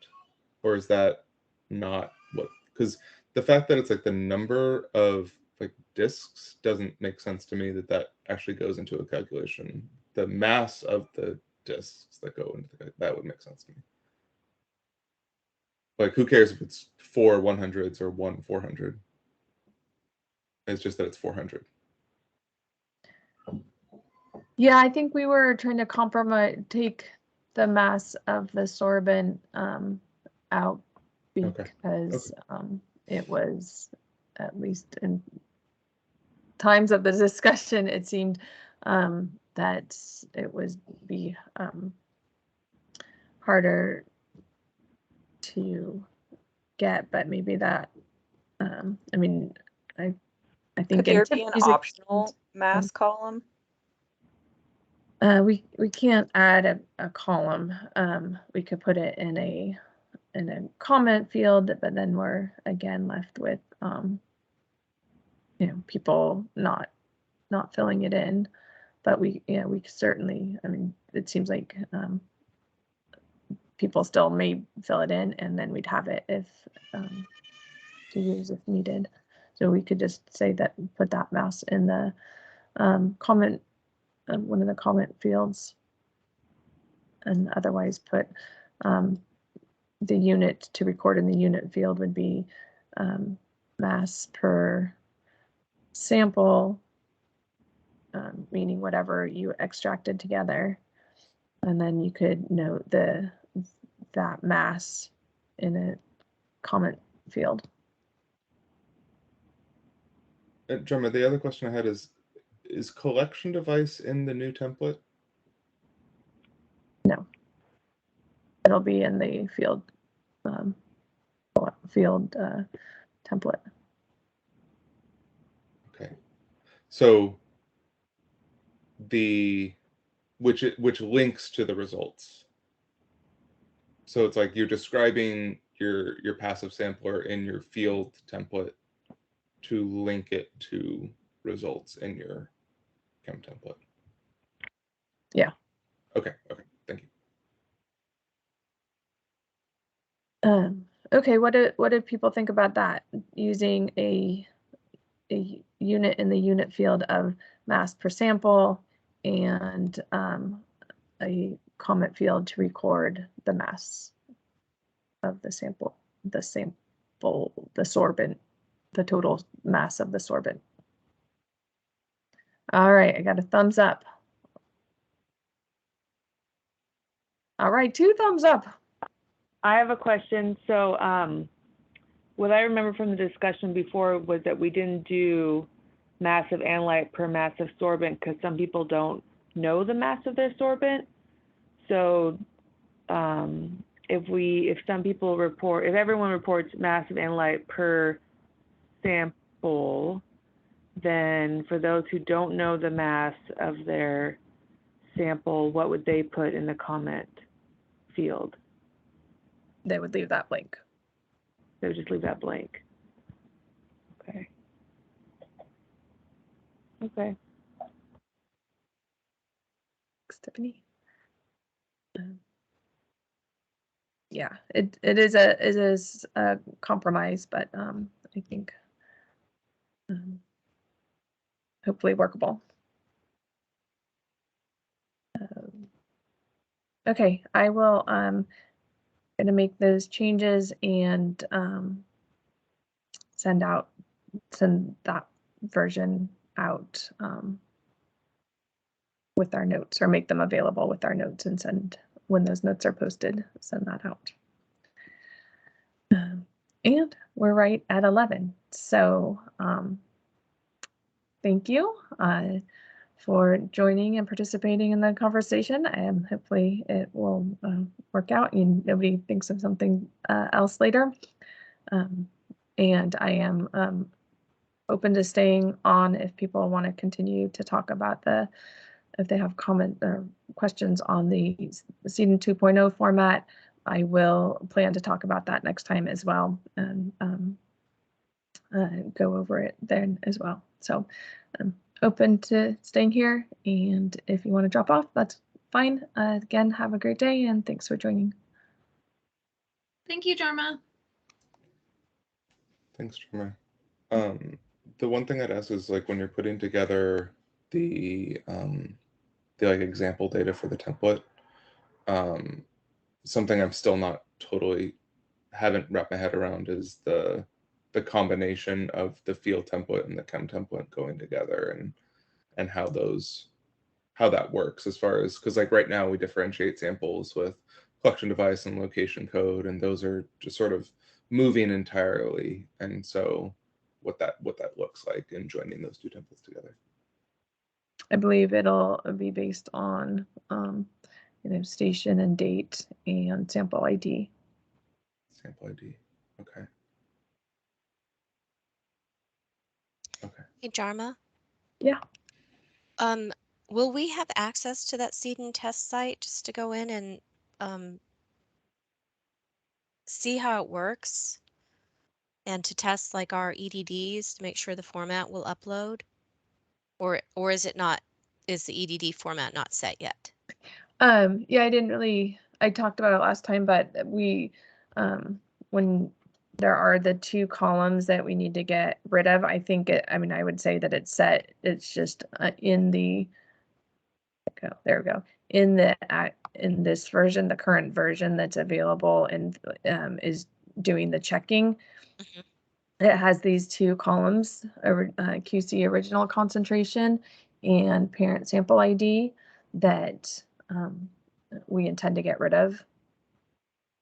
or is that not what? Because the fact that it's like the number of like discs doesn't make sense to me that actually goes into a calculation. The mass of the discs that go into that would make sense to me. Like, who cares if it's 4 100s or 1 400? It's just that it's 400. Yeah, I think we were trying to take the mass of the sorbent out because it was, at least in times of the discussion, it seemed that it would be harder to get, but maybe that, I mean, I think could there be an optional mass column? We can't add a column. We could put it in a comment field, but then we're again left with people not filling it in. But we certainly, I mean, it seems like people still may fill it in, and then we'd have it if to use if needed. So we could just say that, put that mass in the comment, one of the comment fields, and otherwise put the unit to record in the unit field would be mass per sample, meaning whatever you extracted together, and then you could note that mass in a comment field. Gemma, the other question I had is collection device in the new template? No, it'll be in the field template. Okay, so which links to the results. So it's like you're describing your passive sampler in your field template to link it to results in your chem template. Yeah. Okay, thank you. Okay, what do people think about that? Using a unit in the unit field of mass per sample and a comment field to record the mass of the sample, the sorbent, the total mass of the sorbent. All right, I got a thumbs up. All right, 2 thumbs up. I have a question. So what I remember from the discussion before was that we didn't do mass of analyte per mass of sorbent because some people don't know the mass of their sorbent. So if some people report, if everyone reports mass of analyte per sample, then for those who don't know the mass of their sample, what would they put in the comment field? They would leave that blank. They would just leave that blank. Okay. Okay. Tiffany. Yeah, it is a compromise, but I think hopefully workable. Okay, I will gonna make those changes and send that version out with our notes, or make them available with our notes and send, when those notes are posted, send that out. And we're right at 11. So thank you for joining and participating in the conversation, and hopefully it will work out and nobody thinks of something else later. And I am open to staying on if people want to continue to talk about if they have comment or questions on the CEDEN 2.0 format. I will plan to talk about that next time as well, and go over it then as well. So I'm open to staying here, and if you want to drop off, that's fine. Again, have a great day, and thanks for joining. Thank you, Dharma. Thanks, Dharma. The one thing I'd ask is, like, when you're putting together the like example data for the template, something I'm still not totally haven't wrapped my head around is the combination of the field template and the chem template going together, and how that works, as far as, because like right now we differentiate samples with collection device and location code, and those are just sort of moving entirely. And so what that looks like in joining those two templates together. I believe it'll be based on station and date and sample ID. Sample ID. Okay. Okay. Hey, Dharma. Yeah. Will we have access to that CEDEN test site just to go in and see how it works, and to test like our EDDs to make sure the format will upload? Or is it not, is the EDD format not set yet? Yeah, I talked about it last time, but we, when there are the two columns that we need to get rid of, I think I would say that it's set. It's just in this version, the current version that's available and is doing the checking. Mm-hmm. It has these two columns, QC original concentration and parent sample ID, that we intend to get rid of.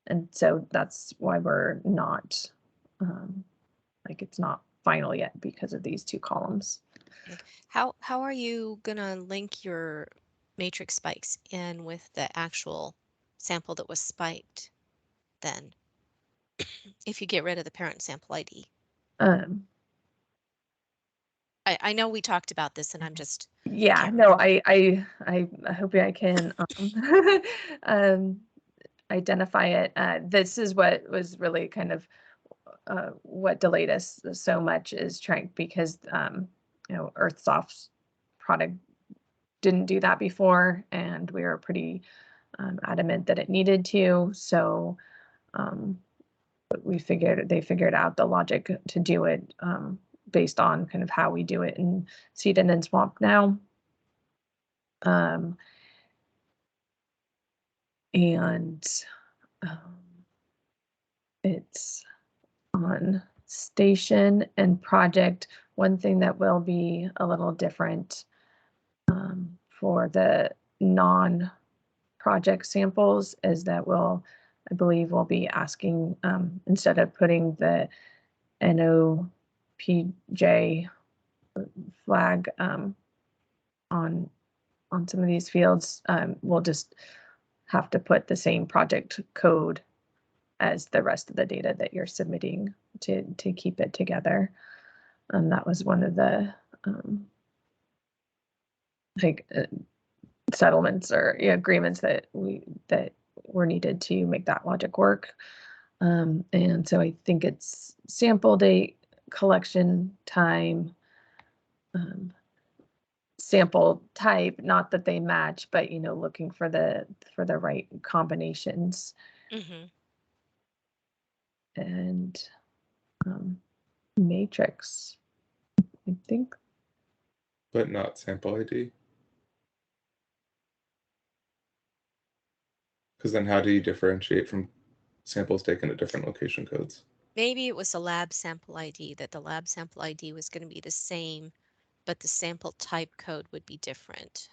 And so that's why we're not, it's not final yet, because of these two columns. How are you gonna link your matrix spikes in with the actual sample that was spiked then, if you get rid of the parent sample ID? I know we talked about this, and I'm just I hope I can identify it. This is what was really kind of what delayed us so much, is trying, because Earthsoft's product didn't do that before, and we were pretty adamant that it needed to. So but they figured out the logic to do it based on kind of how we do it in CEDEN and Swamp now. And it's on station and project. One thing that will be a little different for the non-project samples is that I believe we'll be asking, instead of putting the NOPJ flag on some of these fields, we'll just have to put the same project code as the rest of the data that you're submitting to keep it together. And that was one of the like settlements or agreements that were needed to make that logic work. And so I think it's sample date, collection time, sample type, not that they match, but looking for the right combinations. Mm-hmm. And matrix, I think. But not sample ID? Because then how do you differentiate from samples taken at different location codes? Maybe it was a lab sample ID, that the lab sample ID was going to be the same, but the sample type code would be different.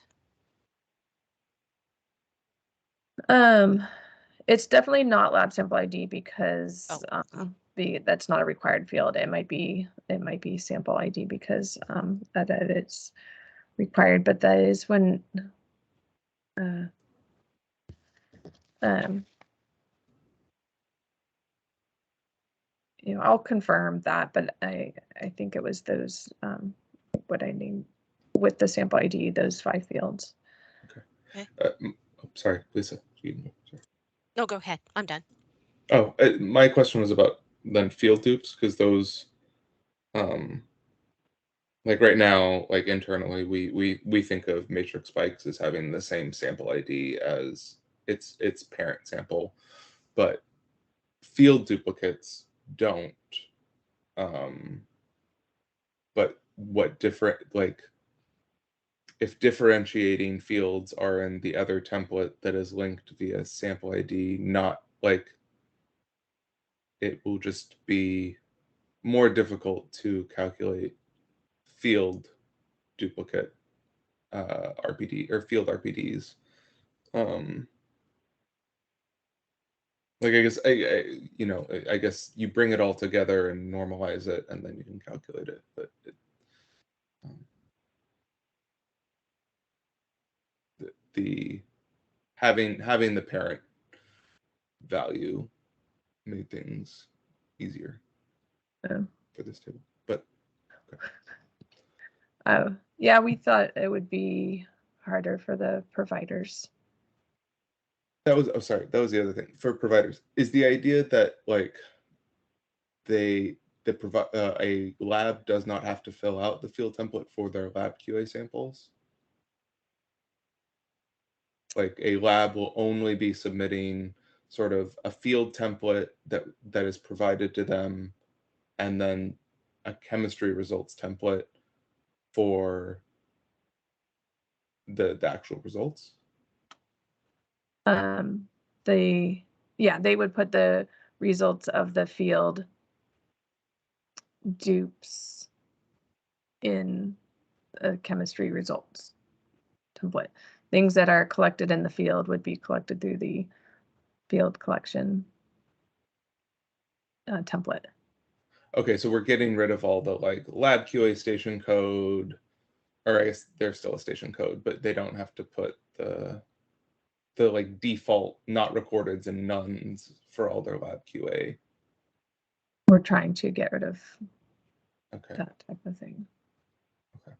It's definitely not lab sample ID because that's not a required field. It might be sample ID because that it's required, but that is when I'll confirm that, but I think it was those what I named with the sample ID, those 5 fields. Okay. Sorry, Lisa. Sorry. No, go ahead. I'm done. Oh, my question was about then field dupes, because those, like right now, like internally, we think of matrix spikes as having the same sample ID as its parent sample, but field duplicates don't. But what different, like, if differentiating fields are in the other template that is linked via sample ID, not like, it will just be more difficult to calculate field duplicate RPD or field RPDs. Like I guess you bring it all together and normalize it, and then you can calculate it. But the having the parent value made things easier for this table. But okay. Yeah, we thought it would be harder for the providers. that was that was the other thing for providers. Is the idea that like a lab does not have to fill out the field template for their lab QA samples? Like a lab will only be submitting sort of a field template that is provided to them, and then a chemistry results template for the actual results? They would put the results of the field dupes in a chemistry results template. Things that are collected in the field would be collected through the field collection template. Okay, so we're getting rid of all the like lab QA station code, or I guess there's still a station code, but they don't have to put the like default not recordeds and nones for all their lab QA. We're trying to get rid of that type of thing. Okay.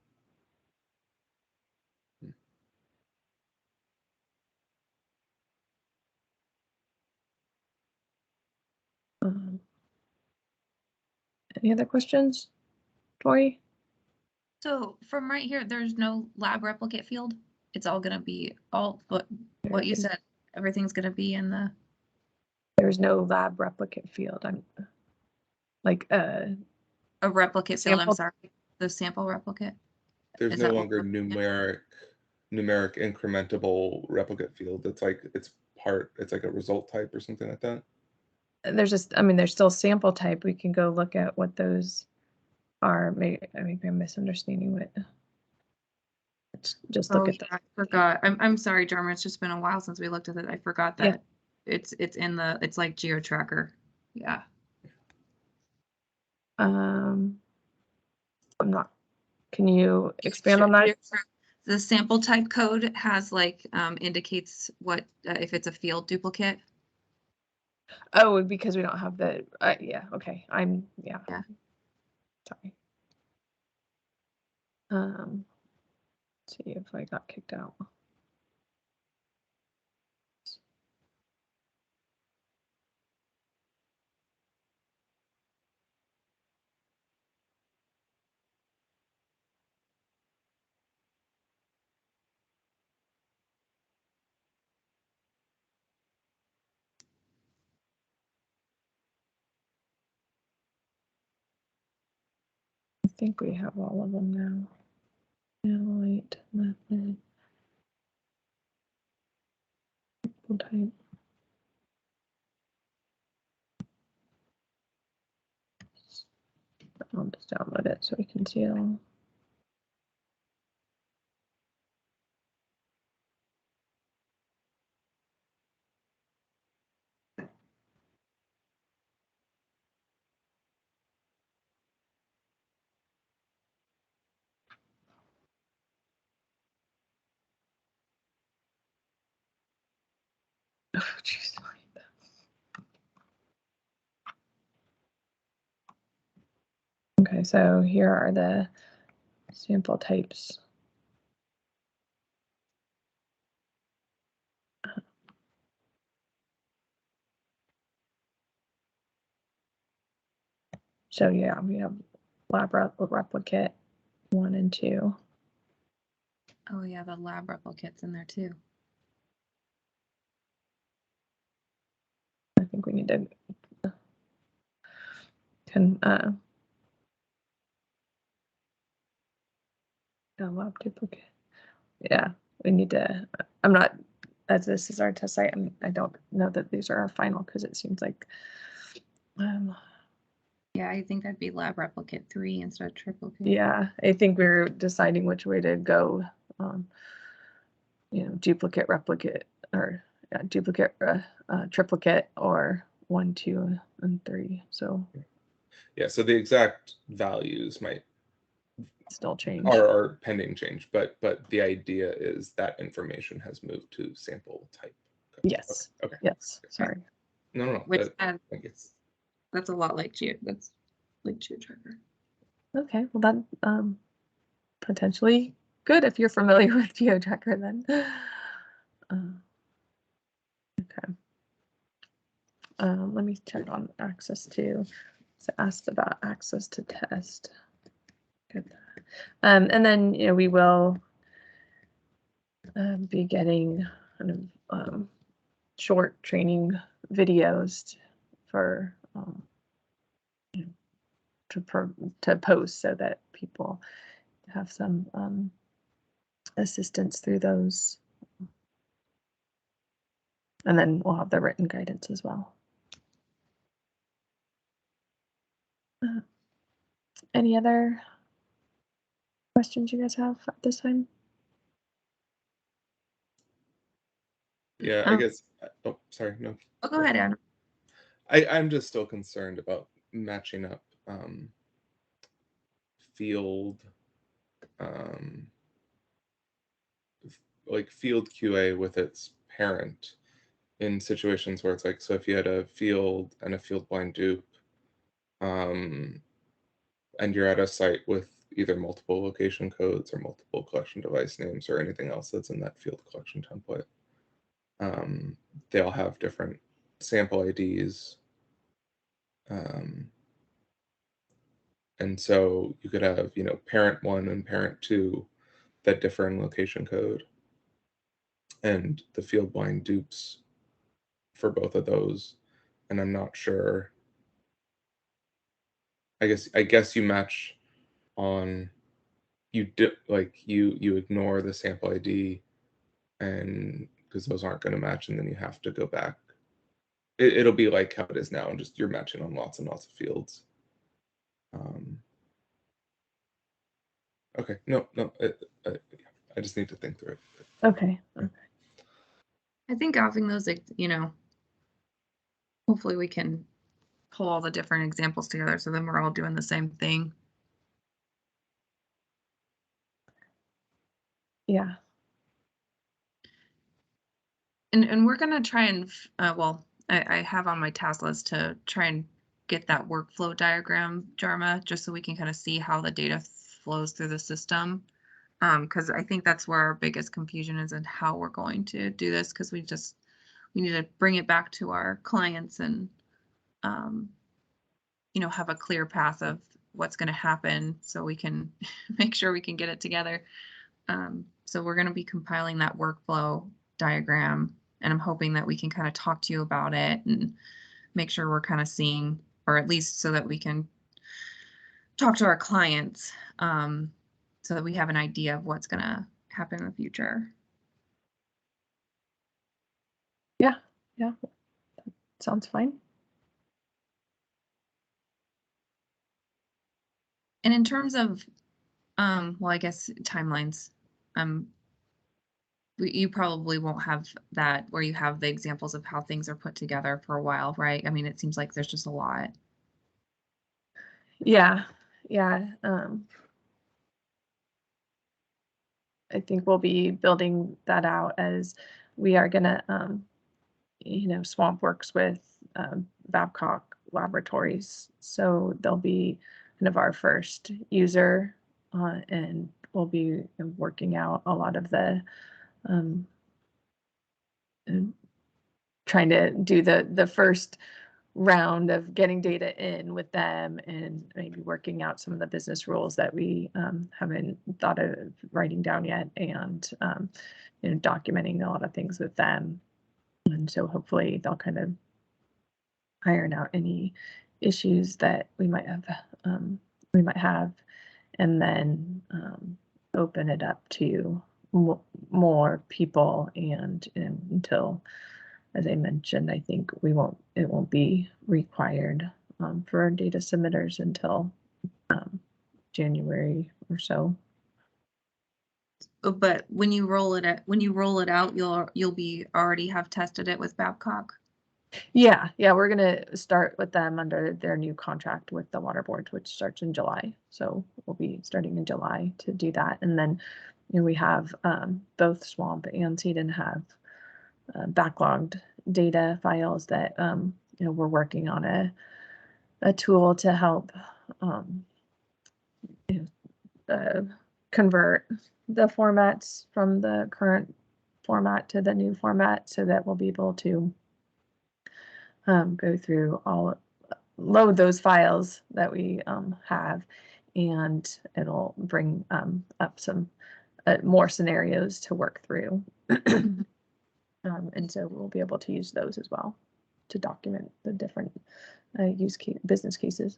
Any other questions, Tori? So from right here, there's no lab replicate field. It's all gonna be what you said. Everything's gonna be in the. There's no lab replicate field. I'm like a replicate field. sample. I'm sorry, the sample replicate. There's no longer numeric incrementable replicate field. It's like it's like a result type or something like that. There's just, there's still sample type. We can go look at what those are. Maybe I'm misunderstanding what. Let's just look at that. I forgot. I'm sorry, Jarma. It's just been a while since we looked at it. I forgot that it's in the. It's like GeoTracker. Yeah. I'm not. Can you expand on that? The sample type code has like indicates what if it's a field duplicate. Oh, because we don't have the. Yeah. Okay. Yeah. Sorry. See if I got kicked out. I think we have all of them now. Analyte method. Type. I'll just download it so we can see it all. Oh, geez. Okay, so here are the sample types. So yeah, we have lab replicate 1 and 2. Oh yeah, the lab replicate's in there too. I think we need to lab duplicate. Yeah, we need to. I'm not, as this is our test site. I don't know that these are our final because it seems like. Yeah, I think that'd be lab replicate 3 instead of triplicate. Yeah, I think we're deciding which way to go. Duplicate, replicate, or duplicate, triplicate, or 1, 2, and 3. So Yeah, so the exact values might still change. are pending change, but the idea is that information has moved to sample type. Yes. Okay. Yes. Sorry. No. Which That's a lot like that's like GeoTracker. Okay. Well, that potentially good if you're familiar with GeoTracker then. Okay. Let me check on access to. So asked about access to test. Good. And then we will be getting kind of short training videos for to post so that people have some assistance through those. And then we'll have the written guidance as well. Any other questions you guys have at this time? Yeah, I guess. Oh, sorry, no. Oh, go ahead, Adam. I'm just still concerned about matching up field, like field QA with its parent in situations where it's like, so if you had a field and a field blind dupe, and you're at a site with either multiple location codes or multiple collection device names or anything else that's in that field collection template, they all have different sample IDs. And so you could have, parent 1 and parent 2 that differ in location code. And the field blind dupes for both of those. And I'm not sure. I guess you match on you ignore the sample ID, and because those aren't going to match, and then you have to go back. It'll be like how it is now, and just you're matching on lots and lots of fields. Okay, no, I just need to think through it. Okay. I think having those, hopefully we can pull all the different examples together so then we're all doing the same thing. Yeah. And we're going to try and, I have on my task list to try and get that workflow diagram, Jarma, just so we can kind of see how the data flows through the system. Because I think that's where our biggest confusion is in how we're going to do this, because we need to bring it back to our clients and you know, have a clear path of what's going to happen so we can make sure we can get it together. So we're going to be compiling that workflow diagram, and I'm hoping that we can kind of talk to you about it and make sure we're kind of seeing, or at least so that we can talk to our clients, so that we have an idea of what's going to happen in the future. Yeah, sounds fine. And in terms of, well, I guess timelines, you probably won't have that where you have the examples of how things are put together for a while, right? I mean, it seems like there's just a lot. Yeah. I think we'll be building that out as we are gonna, you know, Swamp works with Babcock Laboratories, so they'll be kind of our first user, and we'll be working out a lot of the trying to do the first round of getting data in with them, and maybe working out some of the business rules that we haven't thought of writing down yet, and you know, documenting a lot of things with them. And so hopefully they'll kind of iron out any issues that we might have, and then open it up to more people, and until, as I mentioned, I think it won't be required for our data submitters until January or so. But when you roll it out, you'll be already have tested it with Babcock. Yeah, we're gonna start with them under their new contract with the water board, which starts in July. So we'll be starting in July to do that, and then you know, we have both Swamp and CEDEN have backlogged data files that you know, we're working on a tool to help you know, convert the formats from the current format to the new format, so that we'll be able to go through load those files that we have, and it'll bring up some more scenarios to work through. And so we'll be able to use those as well to document the different business cases.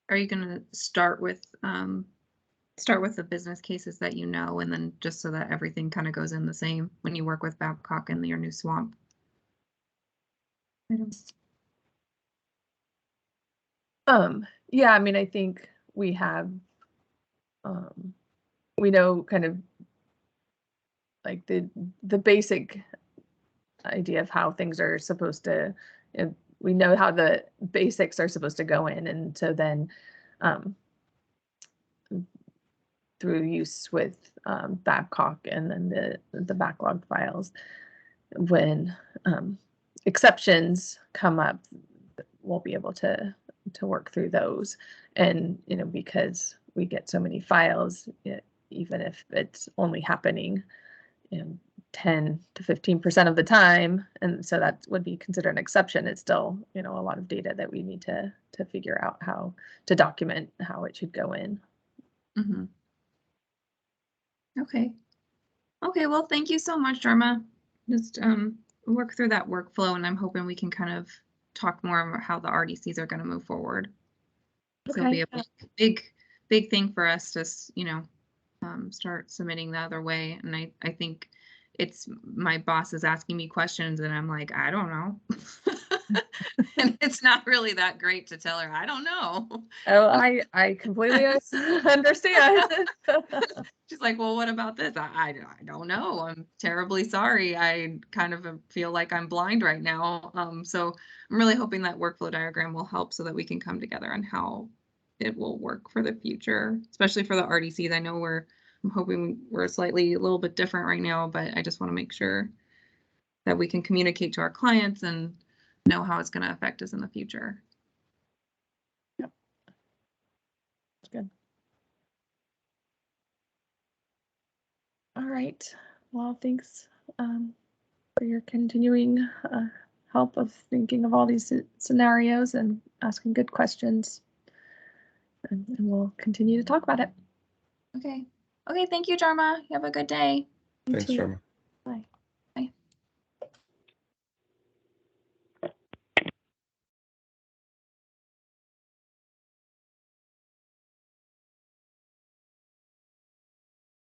Are you going to start with the business cases that you know, and then just so that everything kind of goes in the same when you work with Babcock and your new Swamp items? Yeah, I mean, I think we have, we know kind of like the basic idea of how things are supposed to, you know, we know how the basics are supposed to go in, and so then through use with Babcock and then the backlog files, when exceptions come up, we'll be able to work through those. And you know, because we get so many files, even if it's only happening, you know, 10 to 15% of the time, and so that would be considered an exception, it's still, you know, a lot of data that we need to figure out how to document how it should go in. Mm-hmm. Okay, well, thank you so much, Dharma. Just work through that workflow, and I'm hoping we can kind of talk more about how the RDCs are going to move forward. Okay. So it'll be a big thing for us to, you know, start submitting the other way. And I think it's, my boss is asking me questions and I'm like, I don't know. And it's not really that great to tell her, I don't know. Oh, I completely understand. She's like, well, what about this? I don't know. I'm terribly sorry. I kind of feel like I'm blind right now. So I'm really hoping that workflow diagram will help so that we can come together on how it will work for the future, especially for the RDCs. I know I'm hoping we're a little bit different right now, but I just want to make sure that we can communicate to our clients and know how it's going to affect us in the future. Yep. That's good. All right. Well, thanks for your continuing help of thinking of all these scenarios and asking good questions. And we'll continue to talk about it. Okay. Okay, thank you, Dharma. You have a good day. You Thanks, too. Sharma. Bye.